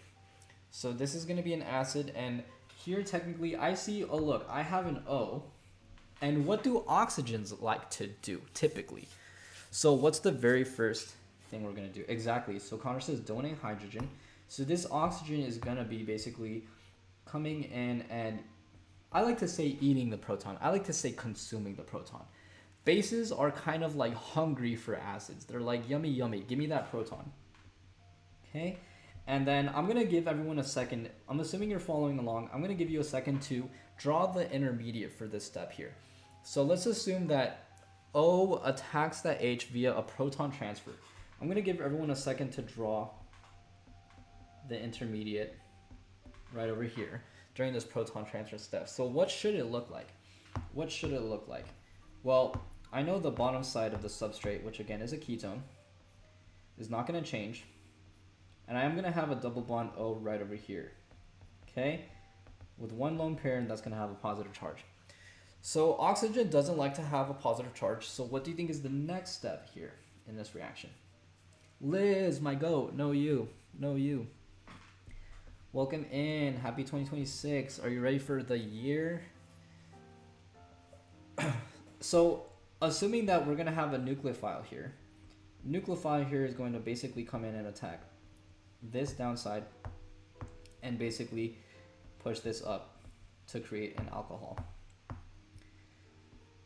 So this is going to be an acid, and here technically I see, oh look, I have an O. And what do oxygens like to do typically? So what's the very first thing we're going to do? Exactly. So Connor says donate hydrogen. So this oxygen is going to be basically coming in, and I like to say eating the proton. I like to say consuming the proton. Bases are kind of like hungry for acids. They're like, yummy, yummy, give me that proton. Okay. And then I'm going to give everyone a second. I'm assuming you're following along. I'm going to give you a second to draw the intermediate for this step here. So let's assume that O attacks that H via a proton transfer. I'm going to give everyone a second to draw the intermediate right over here during this proton transfer step. So what should it look like? What should it look like? Well, I know the bottom side of the substrate, which again is a ketone, is not going to change. And I am going to have a double bond O right over here, okay? With one lone pair, and that's going to have a positive charge. So oxygen doesn't like to have a positive charge. So what do you think is the next step here in this reaction? Liz, my goat. No, you. No, you. Welcome in. Happy 2026. Are you ready for the year? So assuming that we're going to have a nucleophile here. Nucleophile here is going to basically come in and attack this downside and basically push this up to create an alcohol.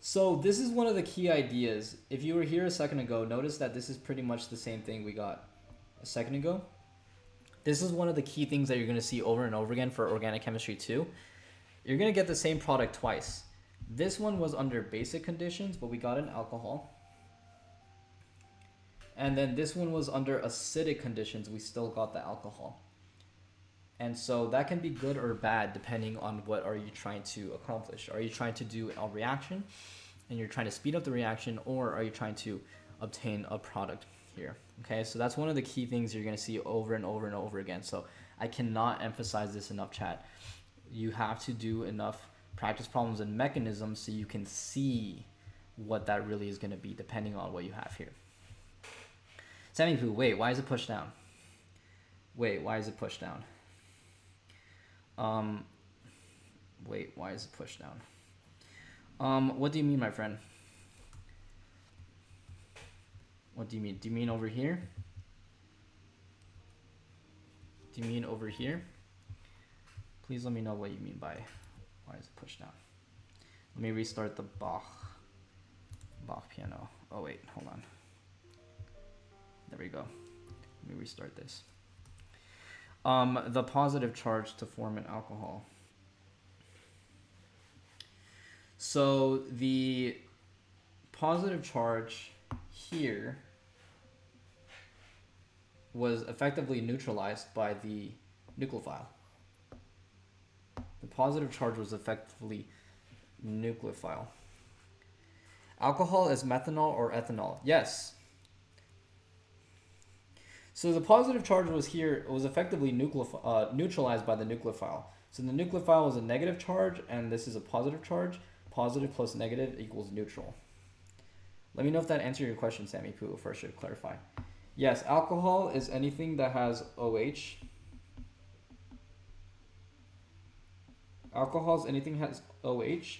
So this is one of the key ideas. If you were here a second ago, notice that this is pretty much the same thing we got a second ago. This is one of the key things that you're going to see over and over again for organic chemistry too. You're going to get the same product twice. This one was under basic conditions, but we got an alcohol. And then this one was under acidic conditions. We still got the alcohol. And so that can be good or bad depending on what are you trying to accomplish. Are you trying to do a reaction and you're trying to speed up the reaction, or are you trying to obtain a product here? Okay, so that's one of the key things you're going to see over and over and over again. So I cannot emphasize this enough, chat. You have to do enough practice problems and mechanisms so you can see what that really is going to be depending on what you have here. Sammy Poo, wait, why is it pushed down? Wait, why is it pushed down? Wait, why is it pushed down? What do you mean, my friend? What do you mean? Do you mean over here? Do you mean over here? Please let me know what you mean by why is it pushed down. Let me restart the Bach piano. Oh wait, hold on. There we go. Let me restart this. The positive charge to form an alcohol. So the positive charge here was effectively neutralized by the nucleophile. The positive charge was effectively nucleophile. Alcohol is methanol or ethanol. Yes. So the positive charge was here, it was effectively neutralized by the nucleophile. So the nucleophile was a negative charge, and this is a positive charge. Positive plus negative equals neutral. Let me know if that answered your question, Sammy Poo, if I should clarify. Yes, alcohol is anything that has OH. Alcohol is anything that has OH.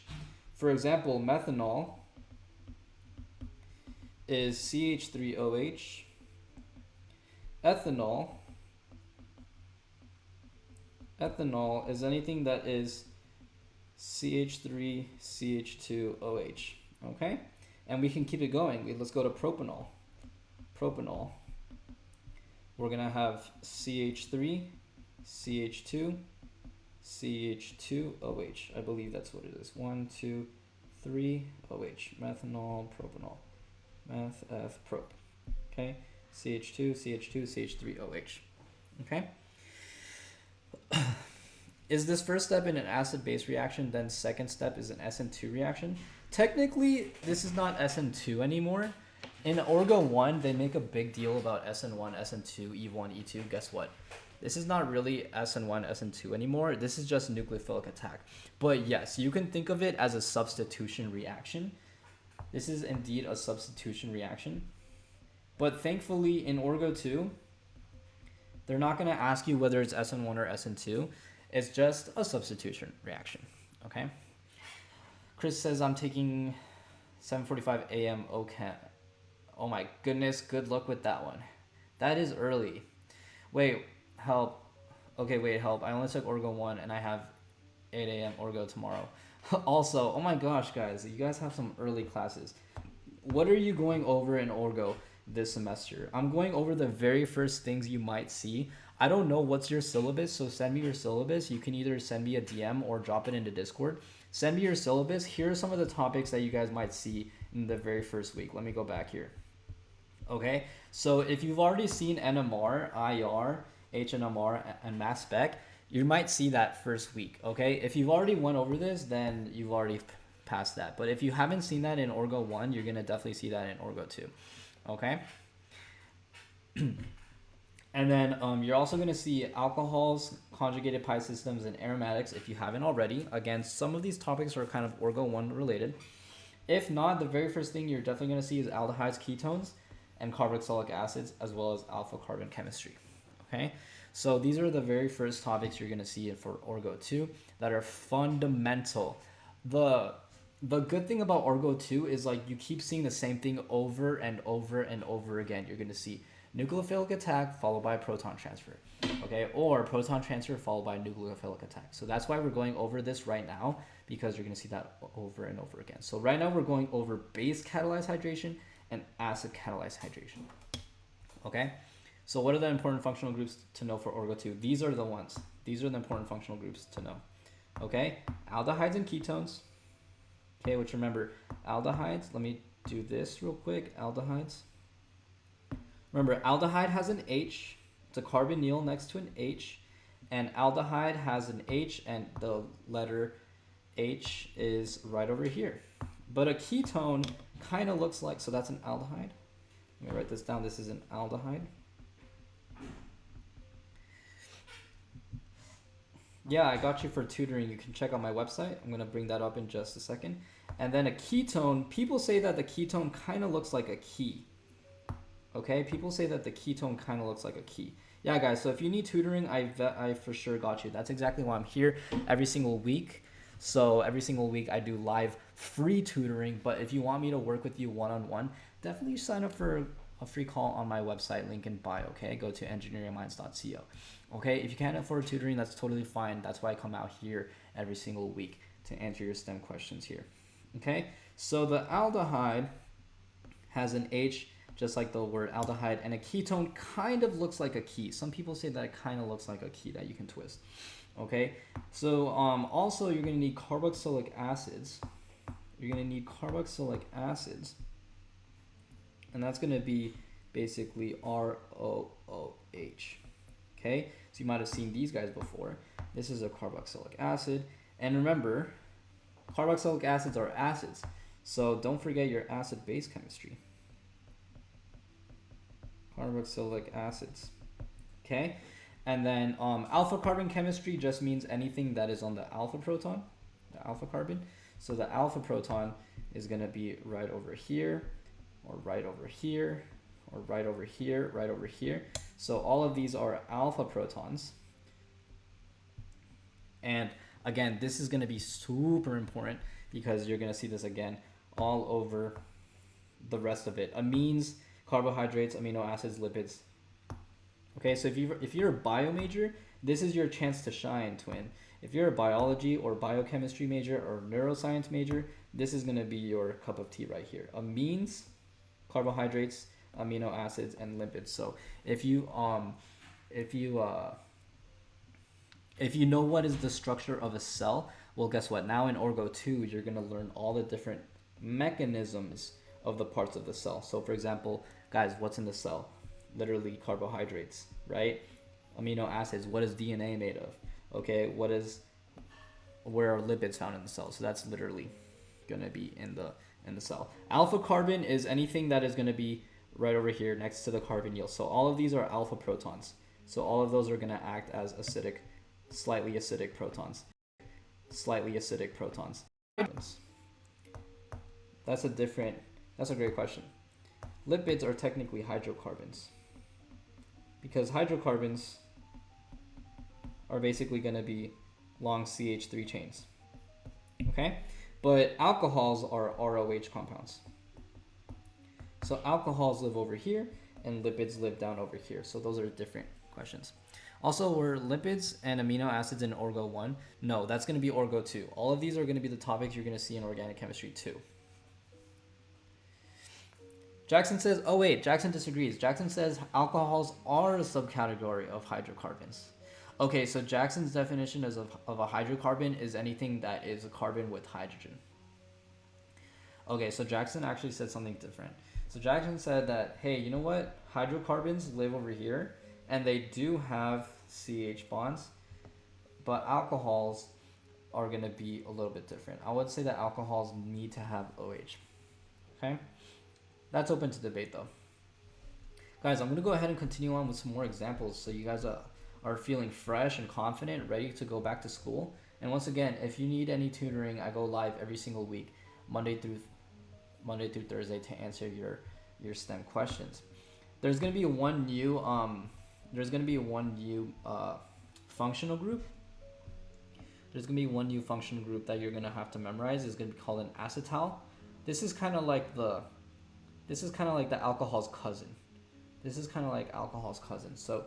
For example, methanol is CH3OH. Ethanol is anything that is CH3, CH2OH. Okay? And we can keep it going. Let's go to propanol. Propanol. We're going to have CH3, CH2, CH2OH. I believe that's what it is. 1, 2, 3, OH. Methanol, propanol. Meth, F, prop. Okay? CH2, CH2, CH3OH. Okay? Is this first step in an acid-base reaction, then second step is an SN2 reaction? Technically, this is not SN2 anymore. In Orgo 1, they make a big deal about SN1, SN2, E1, E2. Guess what? This is not really SN1, SN2 anymore. This is just nucleophilic attack. But yes, you can think of it as a substitution reaction. This is indeed a substitution reaction. But thankfully, in Orgo 2, they're not going to ask you whether it's SN1 or SN2. It's just a substitution reaction, okay? Chris says, I'm taking 7:45 a.m. OChem. Oh my goodness, good luck with that one. That is early. Wait, help. Okay, wait, help. I only took Orgo 1 and I have 8 a.m. Orgo tomorrow. Also, oh my gosh, guys, you guys have some early classes. What are you going over in Orgo this semester? I'm going over the very first things you might see. I don't know what's your syllabus, so send me your syllabus. You can either send me a DM or drop it into Discord. Send me your syllabus. Here are some of the topics that you guys might see in the very first week. Let me go back here. Okay, so if you've already seen NMR, IR, HNMR, and mass spec, you might see that first week, okay? If you've already went over this, then you've already passed that. But if you haven't seen that in Orgo 1, you're going to definitely see that in Orgo 2, okay? And then you're also going to see alcohols, conjugated pi systems, and aromatics if you haven't already. Again, some of these topics are kind of Orgo 1 related. If not, the very first thing you're definitely going to see is aldehydes, ketones, and carboxylic acids, as well as alpha carbon chemistry. Okay, so these are the very first topics you're going to see for Orgo 2 that are fundamental. The good thing about Orgo 2 is like you keep seeing the same thing over and over and over again. You're going to see nucleophilic attack followed by proton transfer, okay, or proton transfer followed by nucleophilic attack. So that's why we're going over this right now, because you're going to see that over and over again. So right now we're going over base catalyzed hydration and acid catalyzed hydration. Okay, so what are the important functional groups to know for Orgo 2? These are the ones. These are the important functional groups to know. Okay, aldehydes and ketones. Okay, which remember, aldehydes, let me do this real quick. Aldehydes. Remember, aldehyde has an H. It's a carbonyl next to an H. And aldehyde has an H, and the letter H is right over here. But a ketone kind of looks like, so that's an aldehyde. Let me write this down. This is an aldehyde. Yeah, I got you for tutoring. You can check out my website. I'm going to bring that up in just a second. And then a ketone, people say that the ketone kind of looks like a key. Okay, people say that the ketone kind of looks like a key. Yeah, guys, so if you need tutoring, I for sure got you. That's exactly why I'm here every single week. So every single week I do live free tutoring. But if you want me to work with you one-on-one, definitely sign up for a free call on my website, link in bio, okay? Go to engineeringminds.co. Okay, if you can't afford tutoring, that's totally fine. That's why I come out here every single week to answer your STEM questions here. Okay, so the aldehyde has an H, just like the word aldehyde, and a ketone kind of looks like a key. Some people say that it kind of looks like a key that you can twist. Okay, so also you're going to need carboxylic acids. You're going to need carboxylic acids, and that's going to be basically ROOH. Okay, so you might have seen these guys before. This is a carboxylic acid, and remember, carboxylic acids are acids, so don't forget your acid-base chemistry. Carboxylic acids. Okay, and then alpha carbon chemistry just means anything that is on the alpha proton, the alpha carbon. So the alpha proton is going to be right over here, or right over here, or right over here, right over here. So all of these are alpha protons. And again, this is going to be super important because you're going to see this again all over the rest of it. Amines, carbohydrates, amino acids, lipids. Okay, so if you're a bio major, This is your chance to shine, twin. If you're a biology or biochemistry major or neuroscience major, this is going to be your cup of tea right here. Amines, carbohydrates, amino acids, and lipids. So if you know what is the structure of a cell, well, guess what? Now in Orgo 2, you're going to learn all the different mechanisms of the parts of the cell. So for example, guys, what's in the cell? Literally carbohydrates, right? Amino acids. What is DNA made of? Okay, where are lipids found in the cell? So that's literally going to be in the cell. Alpha carbon is anything that is going to be right over here next to the carbonyl. So all of these are alpha protons. So all of those are going to act as acidic, slightly acidic protons. Slightly acidic protons. That's a great question. Lipids are technically hydrocarbons, because hydrocarbons are basically going to be long CH3 chains. Okay? But alcohols are ROH compounds. So alcohols live over here and lipids live down over here. So those are different questions. Also, were lipids and amino acids in Orgo 1? No, that's going to be Orgo 2. All of these are going to be the topics you're going to see in Organic Chemistry 2. Jackson says, oh wait, Jackson disagrees. Jackson says alcohols are a subcategory of hydrocarbons. Okay, so Jackson's definition of a hydrocarbon is anything that is a carbon with hydrogen. Okay, so Jackson actually said something different. So Jackson said that, hey, you know what? Hydrocarbons live over here, and they do have CH bonds, but alcohols are going to be a little bit different. I would say that alcohols need to have OH. Okay? That's open to debate, though. Guys, I'm going to go ahead and continue on with some more examples so you guys are feeling fresh and confident, ready to go back to school. And once again, if you need any tutoring, I go live every single week, Monday through Thursday, to answer your STEM questions. There's going to be one new functional group. There's going to be one new functional group that you're going to have to memorize. It's going to be called an acetal. This is kind of like the alcohol's cousin. This is kind of like alcohol's cousin. So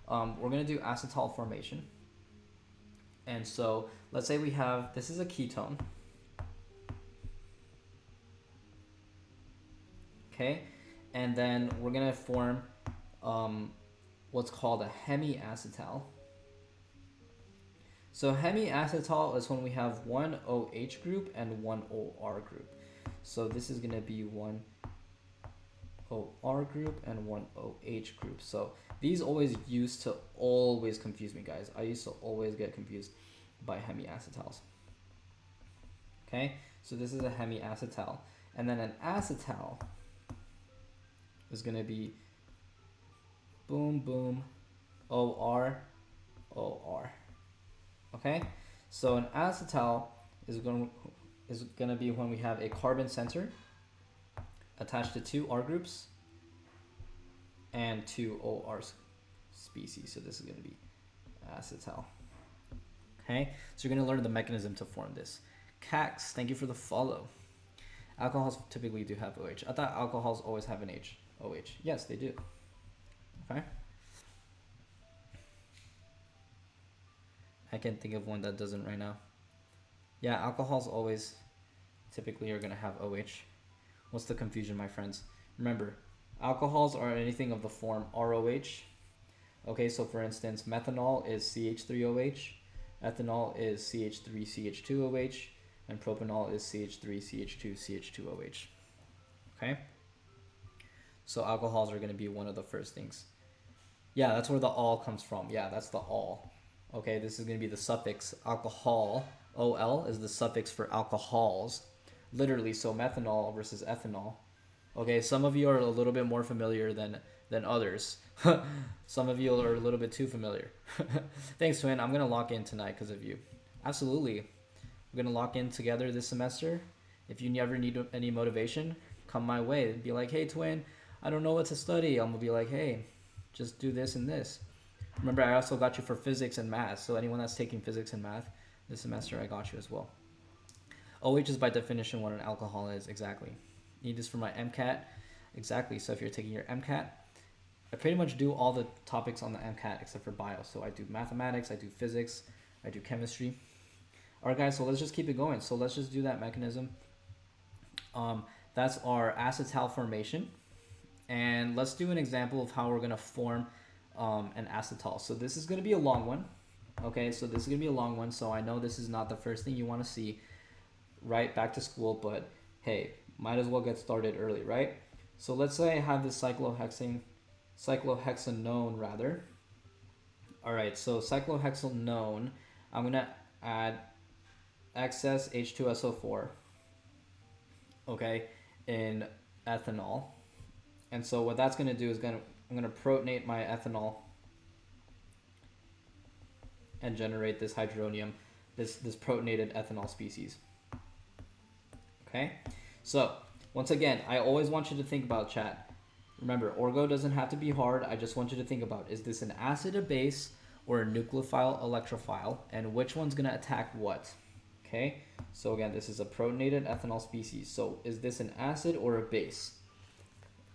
we're going to do acetal formation. And so let's say this is a ketone. Okay. And then we're going to form what's called a hemiacetal. So hemiacetal is when we have one OH group and one OR group. So this is going to be one OR group and one OH group. So these used to always confuse me, guys. I used to always get confused by hemiacetals. Okay, so this is a hemiacetal. And then an acetal is going to be boom, boom, OR, OR. Okay, so an acetal is going to be when we have a carbon center attached to two R groups and two OR species. So this is going to be acetal. Okay, so you're going to learn the mechanism to form this. Cax, thank you for the follow. Alcohols typically do have OH. I thought alcohols always have an OH. Yes, they do. Okay. I can't think of one that doesn't right now. Yeah, alcohols always typically are going to have OH. What's the confusion, my friends? Remember, alcohols are anything of the form ROH. Okay, so for instance, methanol is CH3OH, ethanol is CH3CH2OH, and propanol is CH3CH2CH2OH. Okay? So alcohols are going to be one of the first things. Yeah, that's where the all comes from. Yeah, that's the all. Okay, this is going to be the suffix alcohol. OL is the suffix for alcohols. Literally, so methanol versus ethanol. Okay, some of you are a little bit more familiar than others. Some of you are a little bit too familiar. Thanks, twin. I'm going to lock in tonight because of you. Absolutely. We're going to lock in together this semester. If you ever need any motivation, come my way. Be like, hey, twin, I don't know what to study. I'm going to be like, hey, just do this and this. Remember, I also got you for physics and math. So anyone that's taking physics and math this semester, I got you as well. OH is by definition what an alcohol is. Exactly. Need this for my MCAT. Exactly. So if you're taking your MCAT, I pretty much do all the topics on the MCAT except for bio. So I do mathematics, I do physics, I do chemistry. All right, guys, so let's just keep it going. So let's just do that mechanism. That's our acetal formation. And let's do an example of how we're going to form an acetal. So this is going to be a long one. Okay, so this is going to be a long one. So I know this is not the first thing you want to see right back to school, but hey, might as well get started early, right? So let's say I have this cyclohexanone rather. All right, so cyclohexanone, I'm going to add excess H2SO4, okay, in ethanol. And so what that's going to do is I'm going to protonate my ethanol and generate this hydronium, this protonated ethanol species. Okay, so once again, I always want you to think about, chat. Remember, orgo doesn't have to be hard. I just want you to think about, is this an acid, a base, or a nucleophile, electrophile, and which one's going to attack what? Okay, so again, this is a protonated ethanol species. So is this an acid or a base?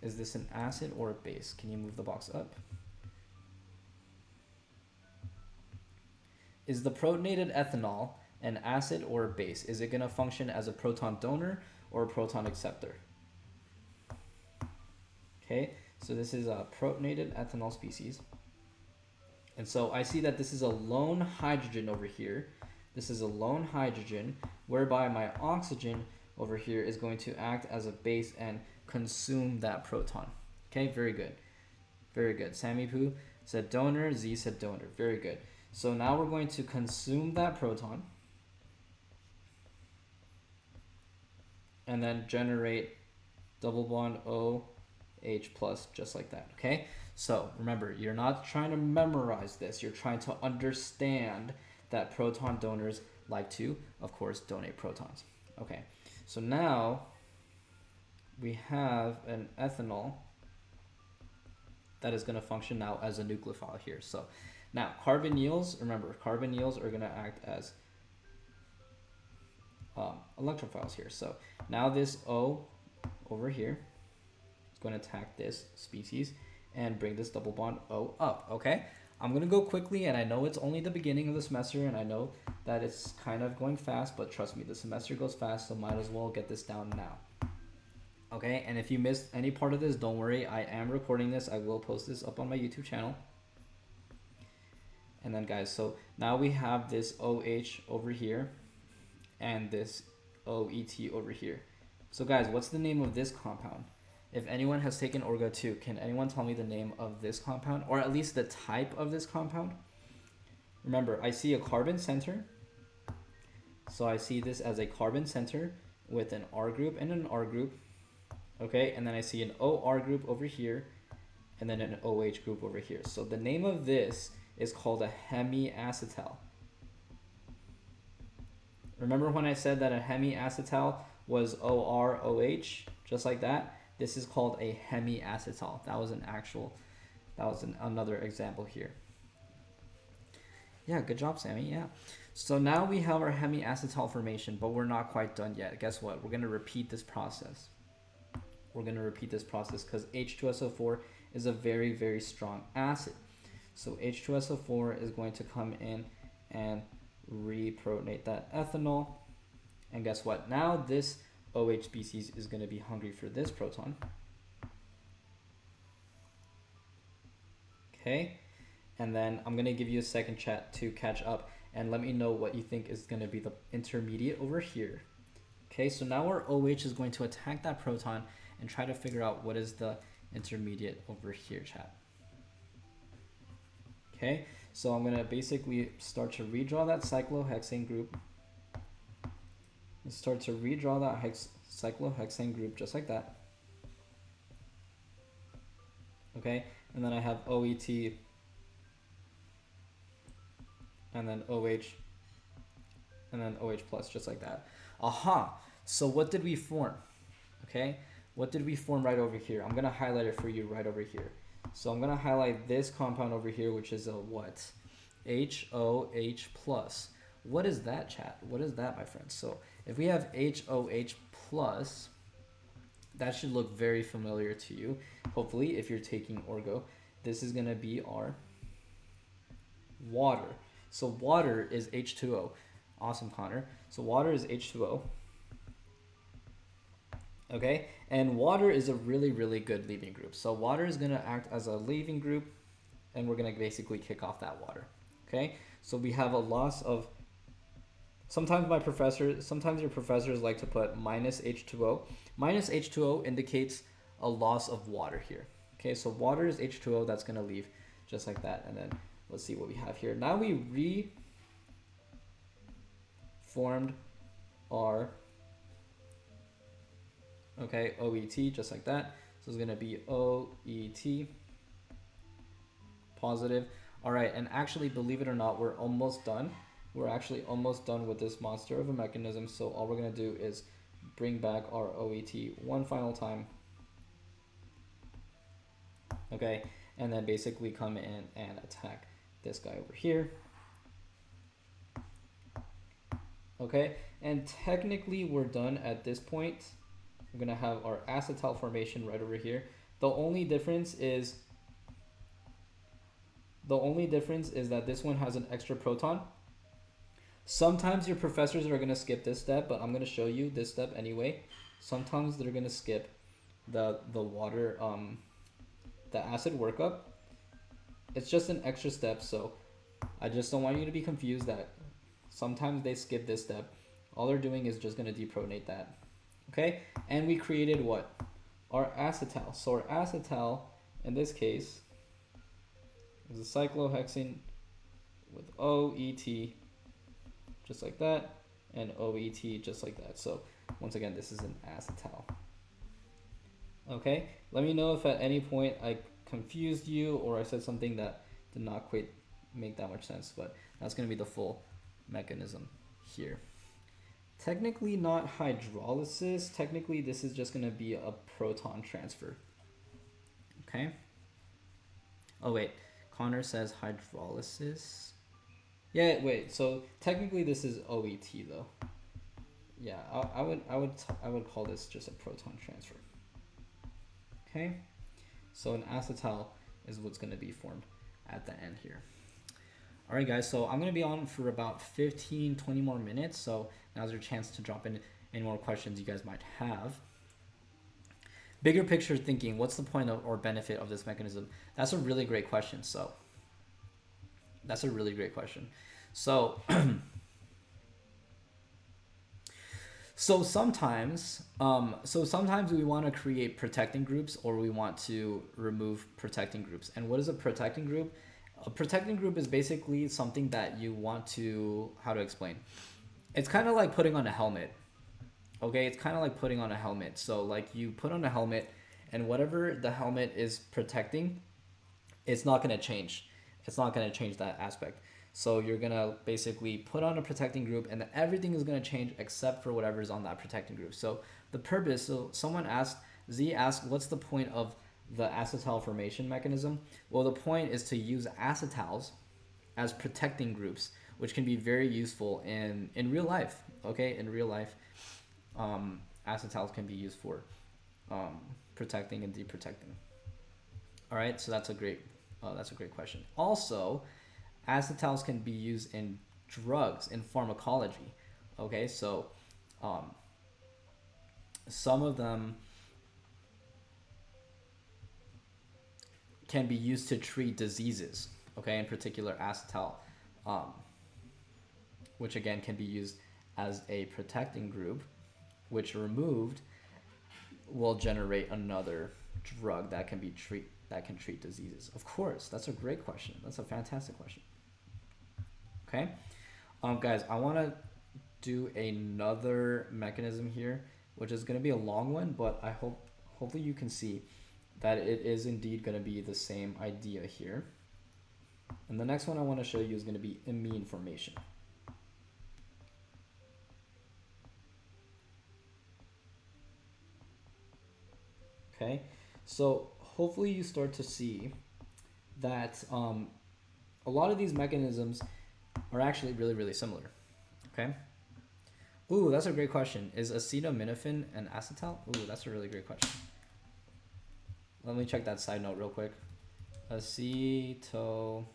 Is this an acid or a base? Can you move the box up? Is the protonated ethanol an acid or a base? Is it going to function as a proton donor or a proton acceptor? Okay, so this is a protonated ethanol species. And so I see that this is a lone hydrogen over here. This is a lone hydrogen, whereby my oxygen over here is going to act as a base and consume that proton. Okay, very good. Very good. Sammy Poo said donor, Z said donor. Very good. So now we're going to consume that proton and then generate double bond OH plus just like that. Okay, so remember, you're not trying to memorize this, you're trying to understand that proton donors like to, of course, donate protons. Okay, so now we have an ethanol that is going to function now as a nucleophile here. So now carbonyls, remember, carbonyls are going to act as electrophiles here. So now this O over here is going to attack this species and bring this double bond O up. Okay, I'm going to go quickly, and I know it's only the beginning of the semester, and I know that it's kind of going fast, but trust me, the semester goes fast, so might as well get this down now. Okay, and if you missed any part of this, don't worry, I am recording this. I will post this up on my YouTube channel. And then guys, so now we have this OH over here and this OET over here. So guys, what's the name of this compound? If anyone has taken Orgo 2, can anyone tell me the name of this compound, or at least the type of this compound? Remember, I see a carbon center. So I see this as a carbon center with an R group and an R group. Okay, and then I see an OR group over here and then an OH group over here. So the name of this is called a hemiacetal. Remember when I said that a hemiacetal was OR-OH, just like that? This is called a hemiacetal. That was another example here. Yeah, good job, Sammy. Yeah. So now we have our hemiacetal formation, but we're not quite done yet. Guess what? We're going to repeat this process. We're going to repeat this process because H2SO4 is a very, very strong acid. So H2SO4 is going to come in and reprotonate that ethanol. And guess what? Now this OH species is going to be hungry for this proton. Okay. And then I'm going to give you a second chat to catch up and let me know what you think is going to be the intermediate over here. Okay, so now our OH is going to attack that proton and try to figure out what is the intermediate over here, chat. Okay, so I'm going to basically start to redraw that cyclohexane group. Start to redraw that cyclohexane group just like that. Okay, and then I have OET and then OH and then OH plus just like that. Aha, so what did we form? Okay, what did we form right over here? I'm going to highlight it for you right over here. So I'm going to highlight this compound over here, which is a what? HOH plus. What is that, chat? What is that, my friends? So if we have HOH plus, that should look very familiar to you. Hopefully, if you're taking Orgo, this is gonna be our water. So water is H2O. Awesome, Connor. So water is H2O. Okay, and water is a really, really good leaving group. So water is gonna act as a leaving group, and we're gonna basically kick off that water. Okay, so we have a loss of, sometimes your professors like to put minus H2O. Minus H2O indicates a loss of water here. Okay, so water is H2O, that's gonna leave just like that. And then let's see what we have here. Now we reformed our, okay, OET, just like that. So it's gonna be OET, positive. All right, and actually, believe it or not, we're almost done. We're actually almost done with this monster of a mechanism. So all we're gonna do is bring back our OET one final time. Okay, and then basically come in and attack this guy over here. Okay, and technically we're done at this point. We're gonna have our acetal formation right over here. The only difference is that this one has an extra proton. Sometimes your professors are gonna skip this step, but I'm gonna show you this step anyway. Sometimes they're gonna skip the water, the acid workup. It's just an extra step, so I just don't want you to be confused that sometimes they skip this step. All they're doing is just gonna deprotonate that. Okay, and we created what? Our acetal. So our acetal, in this case, is a cyclohexane with OET, just like that, and OET, just like that. So once again, this is an acetal. Okay, let me know if at any point I confused you or I said something that did not quite make that much sense, but that's going to be the full mechanism here. Technically not hydrolysis, technically this is just going to be a proton transfer. Okay. Oh wait, Connor says hydrolysis. Yeah, wait, so technically this is OET though. Yeah, I would call this just a proton transfer. Okay, so an acetal is what's going to be formed at the end here. All right, guys, so I'm going to be on for about 15-20 more minutes, so now's your chance to drop in any more questions you guys might have. Bigger picture thinking, what's the point of or benefit of this mechanism? That's a really great question. So that's a really great question. So So sometimes we want to create protecting groups or we want to remove protecting groups. And what is a protecting group? A protecting group is basically something that you want to, how to explain? It's kind of like putting on a helmet. Okay, it's kind of like putting on a helmet. So like you put on a helmet and whatever the helmet is protecting, it's not going to change. It's not going to change that aspect. So you're going to basically put on a protecting group and then everything is going to change except for whatever is on that protecting group. So the purpose, so someone asked, Z asked, what's the point of the acetal formation mechanism? Well, the point is to use acetals as protecting groups, which can be very useful in real life. Okay, in real life, acetals can be used for protecting and deprotecting. All right, so that's a great question. Also, acetals can be used in drugs, in pharmacology. Okay, so some of them can be used to treat diseases. Okay, in particular acetal, which again can be used as a protecting group, which removed will generate another drug that can treat diseases. Of course, that's a great question. That's a fantastic question. Okay, guys, I want to do another mechanism here, which is going to be a long one, but I hopefully you can see that it is indeed going to be the same idea here. And the next one I want to show you is going to be imine formation. Okay, so hopefully you start to see that a lot of these mechanisms are actually really, really similar. Okay. Ooh, that's a great question. Is acetaminophen an acetal? Ooh, that's a really great question. Let me check that side note real quick. acetaminophen.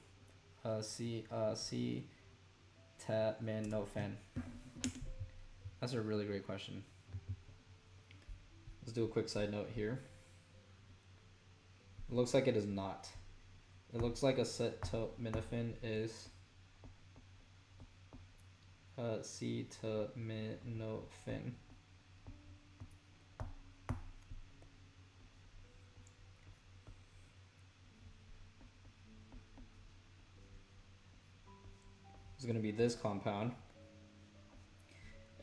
That's a really great question. Let's do a quick side note here. It looks like it is not. It looks like acetaminophen is acetaminophen. It's going to be this compound.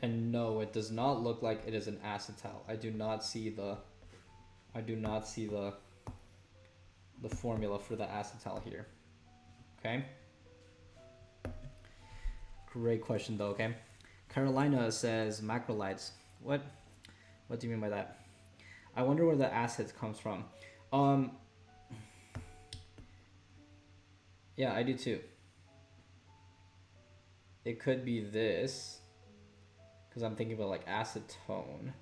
And no, it does not look like it is an acetal. I do not see the formula for the acetal here. Okay? Great question though, okay? Carolina says macrolides. What do you mean by that? I wonder where the acids comes from. Yeah, I do too. It could be this, because I'm thinking about like acetone,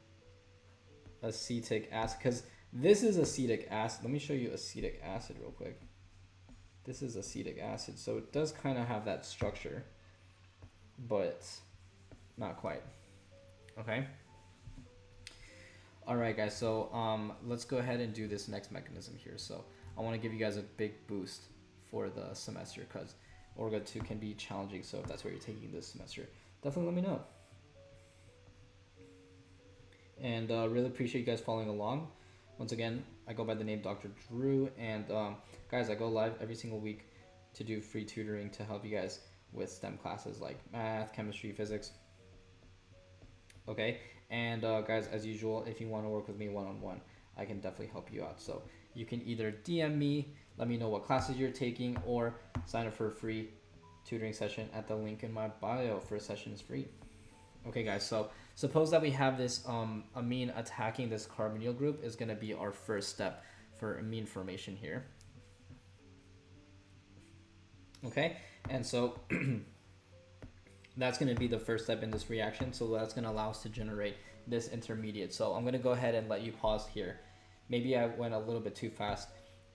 acetic acid, because this is acetic acid. Let me show you acetic acid real quick. This is acetic acid, so it does kind of have that structure, but not quite. Okay. All right, guys. So let's go ahead and do this next mechanism here. So I want to give you guys a big boost for the semester, because Orga 2 can be challenging. So if that's what you're taking this semester, definitely let me know. And really appreciate you guys following along. Once again, I go by the name Dr. Drew, and guys, I go live every single week to do free tutoring to help you guys with STEM classes like math, chemistry, physics. Okay, and guys, as usual, if you want to work with me one-on-one, I can definitely help you out. So you can either DM me, let me know what classes you're taking, or sign up for a free tutoring session at the link in my bio. First session is free. Okay, guys, so suppose that we have this amine attacking this carbonyl group is going to be our first step for amine formation here. Okay, and so that's going to be the first step in this reaction. So that's going to allow us to generate this intermediate. So I'm going to go ahead and let you pause here. Maybe I went a little bit too fast,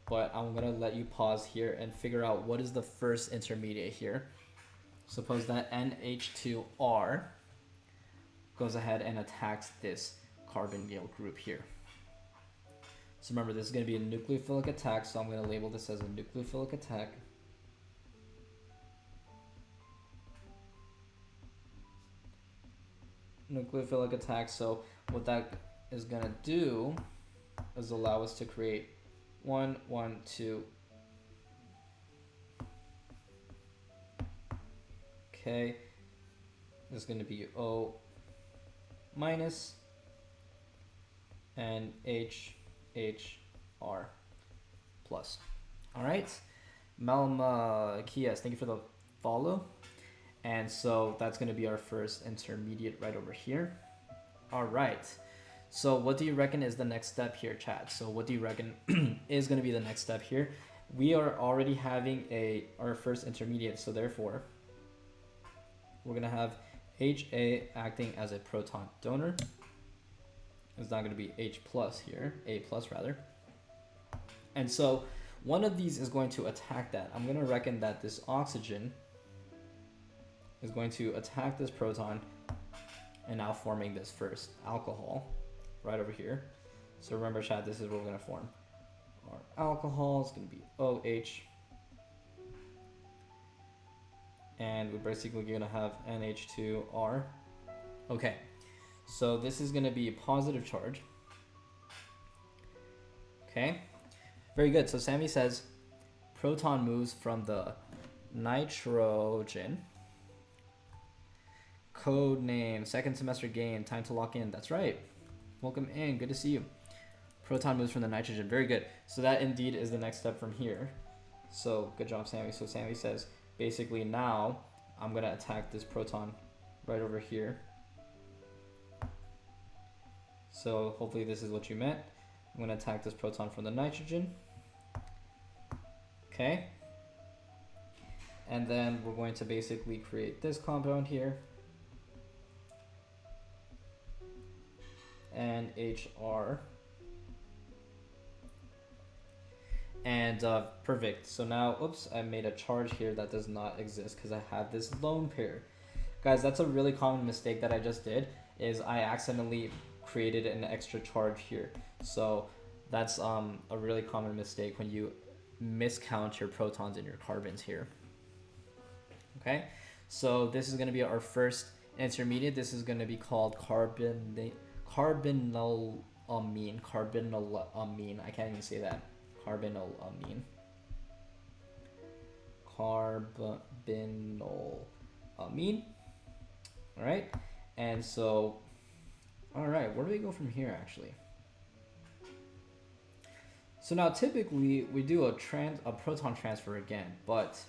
but I'm going to let you pause here and figure out what is the first intermediate here. Suppose that NH2R goes ahead and attacks this carbonyl group here. So remember, this is going to be a nucleophilic attack, so I'm going to label this as a nucleophilic attack. Nucleophilic attack, so what that is going to do is allow us to create 1, 1, 2. Okay, this is going to be O minus and HHR plus. All right, Malma Kias, thank you for the follow. And so that's going to be our first intermediate right over here. All right, so what do you reckon is the next step here, chat? So what do you reckon is going to be the next step here? We are already having our first intermediate, so therefore we're going to have HA acting as a proton donor. It's not going to be H plus here, A plus rather. And so one of these is going to attack that. I'm going to reckon that this oxygen is going to attack this proton and now forming this first alcohol right over here. So remember, chat, this is what we're going to form. Our alcohol is going to be OH. And we're basically going to have NH2R. Okay, so this is going to be a positive charge. Okay, very good. So Sammy says proton moves from the nitrogen. Code name, second semester game, time to lock in. That's right. Welcome in, good to see you. Proton moves from the nitrogen, very good. So that indeed is the next step from here. So good job, Sammy. So Sammy says, basically now I'm gonna attack this proton right over here. So hopefully this is what you meant. I'm gonna attack this proton from the nitrogen. Okay. And then we're going to basically create this compound here. NHR. And perfect. So now, oops, I made a charge here that does not exist because I have this lone pair. Guys, that's a really common mistake that I just did, is I accidentally created an extra charge here. So that's a really common mistake when you miscount your protons and your carbons here. Okay, so this is going to be our first intermediate. This is going to be called carbonylamine. Carbonylamine. I can't even say that. Carbonylamine. Carbonylamine. All right, and so, all right, where do we go from here actually? So now typically we do a proton transfer again, but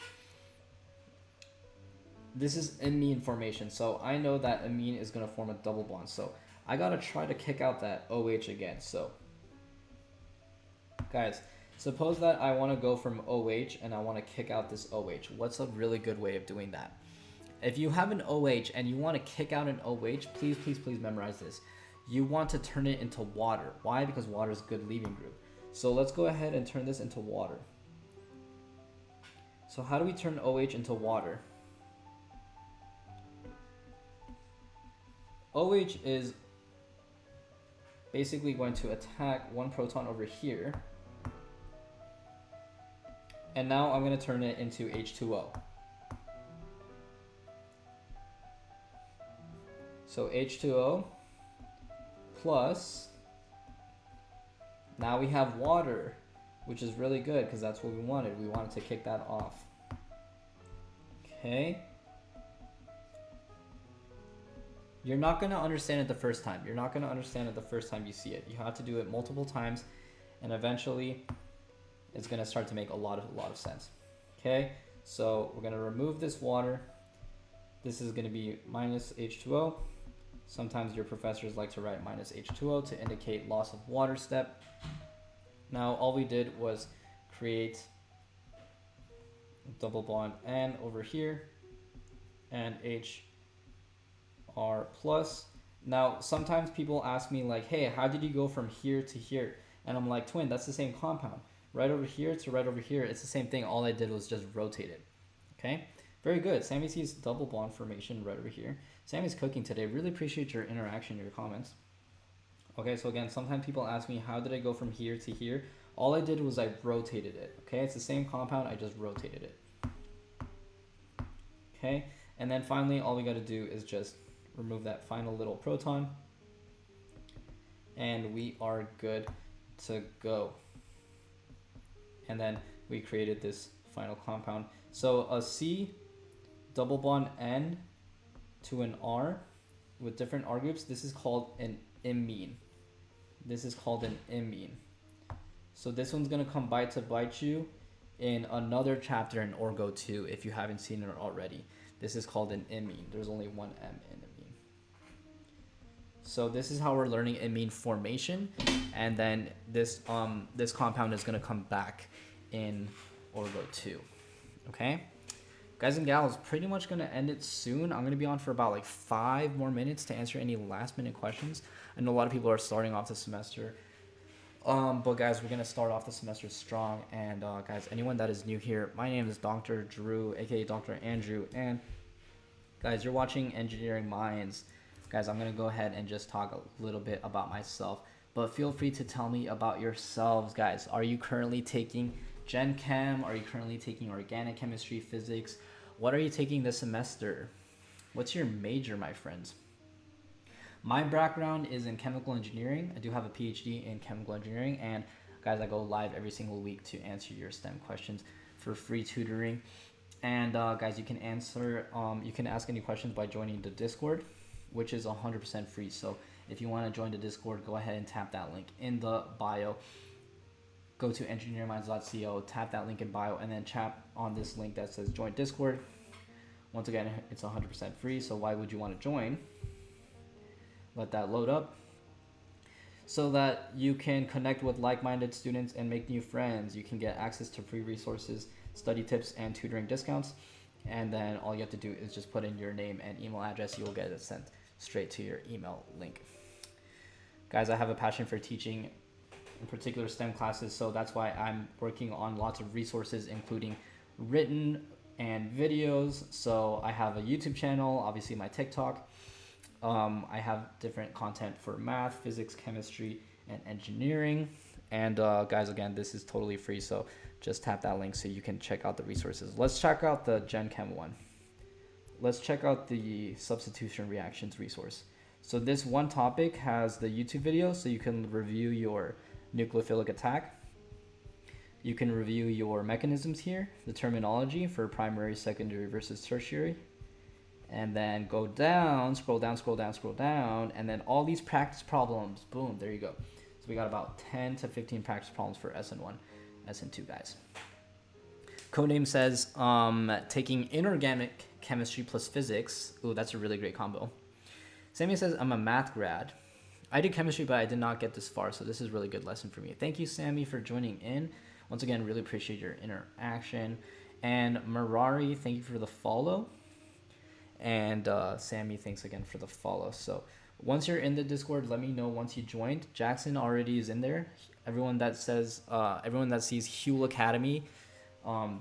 this is amine formation. So I know that amine is going to form a double bond. So I got to try to kick out that OH again. So guys, suppose that I want to go from OH and I want to kick out this OH. What's a really good way of doing that? If you have an OH and you want to kick out an OH, please, please, please memorize this. You want to turn it into water. Why? Because water is a good leaving group. So let's go ahead and turn this into water. So how do we turn OH into water? OH is basically going to attack one proton over here. And now I'm going to turn it into H2O. So H2O plus, now we have water, which is really good because that's what we wanted. We wanted to kick that off. Okay. You're not going to understand it the first time. You're not going to understand it the first time you see it. You have to do it multiple times, and eventually it's going to start to make a lot of sense. Okay, so we're going to remove this water. This is going to be minus H2O. Sometimes your professors like to write minus H2O to indicate loss of water step. Now all we did was create double bond N over here and HR plus. Now sometimes people ask me like, hey, how did you go from here to here? And I'm like, twin, that's the same compound. Right over here to right over here, it's the same thing. All I did was just rotate it. Okay, very good. Sammy sees double bond formation right over here. Sammy's cooking today. Really appreciate your interaction, your comments. Okay, so again, sometimes people ask me, how did I go from here to here? All I did was I rotated it. Okay, it's the same compound, I just rotated it. Okay, and then finally, all we got to do is just remove that final little proton. And we are good to go. And then we created this final compound. So a C double bond N to an R with different R groups, this is called an imine. This is called an imine. So this one's gonna come to bite you in another chapter in Orgo 2 if you haven't seen it already. This is called an imine. There's only one M in imine. So this is how we're learning imine formation, and then this compound is gonna come back in Orgo 2. Okay, guys and gals, pretty much gonna end it soon. I'm gonna be on for about like 5 more minutes to answer any last minute questions. I know a lot of people are starting off the semester, but guys, we're gonna start off the semester strong. And guys, anyone that is new here, my name is Dr. Drew, aka Dr. Andrew, and guys, you're watching Engineering Minds. Guys, I'm gonna go ahead and just talk a little bit about myself, but feel free to tell me about yourselves. Guys, are you currently taking Gen Chem? Are you currently taking organic chemistry, physics? What are you taking this semester? What's your major, my friends? My background is in chemical engineering. I do have a PhD in chemical engineering, and guys, I go live every single week to answer your STEM questions for free tutoring. And guys, you can ask any questions by joining the Discord, which is 100% free. So if you want to join the Discord, go ahead and tap that link in the bio. Go to engineeringminds.co, tap that link in bio, and then tap on this link that says join Discord. Once again, it's 100% free, so why would you want to join? Let that load up so that you can connect with like-minded students and make new friends. You can get access to free resources, study tips, and tutoring discounts. And then all you have to do is just put in your name and email address. You'll get it sent straight to your email link. Guys, I have a passion for teaching in particular STEM classes. So that's why I'm working on lots of resources, including written and videos. So I have a YouTube channel, obviously my TikTok. I have different content for math, physics, chemistry, and engineering. And guys, again, this is totally free, so just tap that link so you can check out the resources. Let's check out the Gen Chem one. Let's check out the substitution reactions resource. So this one topic has the YouTube video, so you can review your nucleophilic attack. You can review your mechanisms here, the terminology for primary, secondary versus tertiary. And then go down, scroll down, scroll down, scroll down, and then all these practice problems. Boom, there you go. So we got about 10 to 15 practice problems for SN1, SN2 guys. Codename says taking inorganic chemistry plus physics. Ooh, that's a really great combo. Sammy says, I'm a math grad. I did chemistry, but I did not get this far, so this is a really good lesson for me. Thank you, Sammy, for joining in. Once again, really appreciate your interaction. And Marari, thank you for the follow. And Sammy, thanks again for the follow. So once you're in the Discord, let me know once you joined. Jackson already is in there. Everyone that sees Huel Academy,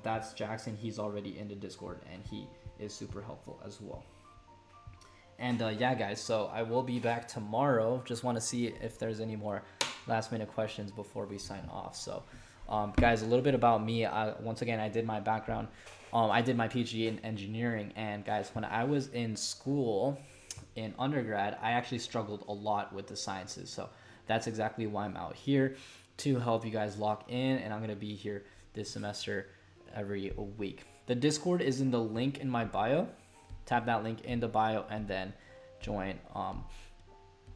that's Jackson. He's already in the Discord, and he is super helpful as well. And yeah, guys, so I will be back tomorrow. Just want to see if there's any more last minute questions before we sign off. So guys, a little bit about me. Once again, I did my background. I did my PhD in engineering. And guys, when I was in school, in undergrad, I actually struggled a lot with the sciences. So that's exactly why I'm out here, to help you guys lock in. And I'm going to be here this semester every week. The Discord is in the link in my bio. Tap that link in the bio and then join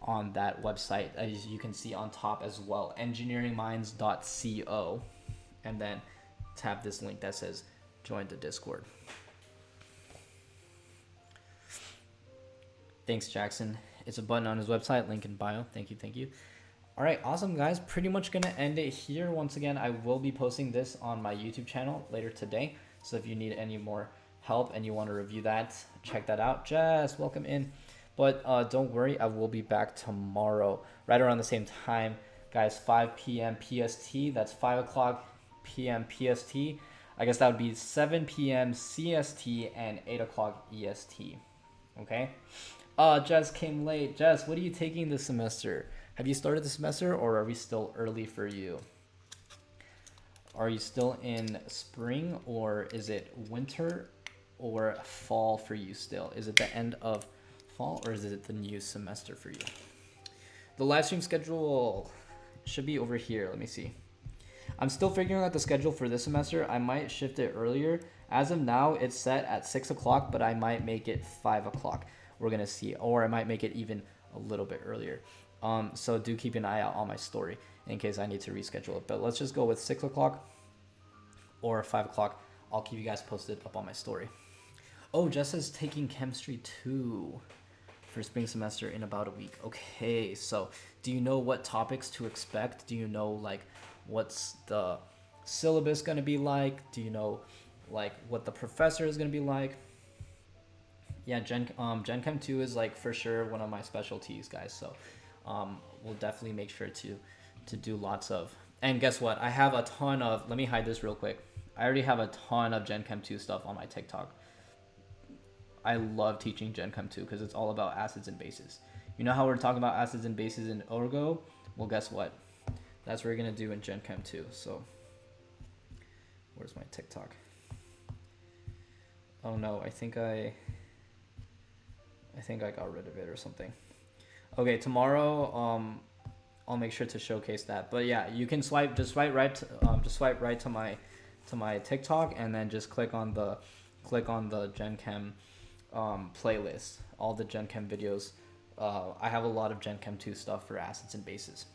on that website, as you can see on top as well, engineeringminds.co, and then tap this link that says join the Discord. Thanks, Jackson. It's a button on his website, link in bio. Thank you, thank you. All right, awesome, guys. Pretty much gonna end it here. Once again, I will be posting this on my YouTube channel later today, so if you need any more help and you want to review that, check that out. Jess, welcome in. But don't worry, I will be back tomorrow right around the same time, guys. 5 p.m. PST. That's 5 o'clock p.m. PST. I guess that would be 7 p.m. CST and 8 o'clock EST. Okay. Jess came late. Jess, what are you taking this semester? Have you started the semester, or are we still early for you? Are you still in spring, or is it winter or fall for you still? Is it the end of fall, or is it the new semester for you? The live stream schedule should be over here. Let me see. I'm still figuring out the schedule for this semester. I might shift it earlier. As of now, it's set at 6 o'clock, but I might make it 5 o'clock. We're gonna see, or I might make it even a little bit earlier. So do keep an eye out on my story in case I need to reschedule it. But let's just go with 6 o'clock or 5 o'clock. I'll keep you guys posted up on my story. Oh, Jess is taking chemistry 2 for spring semester in about a week. Okay, so do you know what topics to expect? Do you know like what's the syllabus gonna be like? Do you know like what the professor is gonna be like? Yeah, Gen Chem 2 is like for sure one of my specialties, guys. So we'll definitely make sure to do lots of. And guess what? I have a ton of. Let me hide this real quick. I already have a ton of Gen Chem 2 stuff on my TikTok. I love teaching Gen Chem 2 because it's all about acids and bases. You know how we're talking about acids and bases in Orgo? Well, guess what? That's what we're gonna do in Gen Chem 2. So, where's my TikTok? Oh no, I think I got rid of it or something. Okay, tomorrow I'll make sure to showcase that. But yeah, you can swipe right to my TikTok and then just click on the Gen Chem playlist. All the Gen Chem videos. I have a lot of Gen Chem 2 stuff for acids and bases.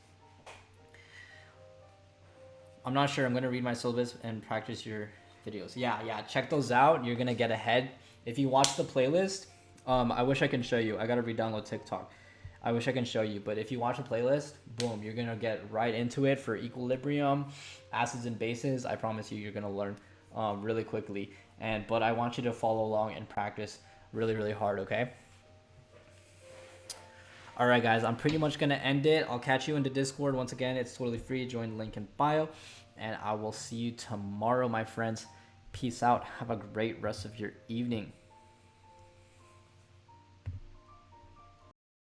I'm not sure. I'm gonna read my syllabus and practice your videos. Yeah, check those out. You're gonna get ahead. If you watch the playlist, I wish I can show you. I gotta re-download TikTok. I wish I can show you, but if you watch the playlist, boom, you're gonna get right into it for equilibrium, acids and bases. I promise you're gonna learn really quickly. But I want you to follow along and practice really, really hard, okay? All right, guys, I'm pretty much going to end it. I'll catch you in the Discord. Once again, it's totally free. Join the link in bio. And I will see you tomorrow, my friends. Peace out. Have a great rest of your evening.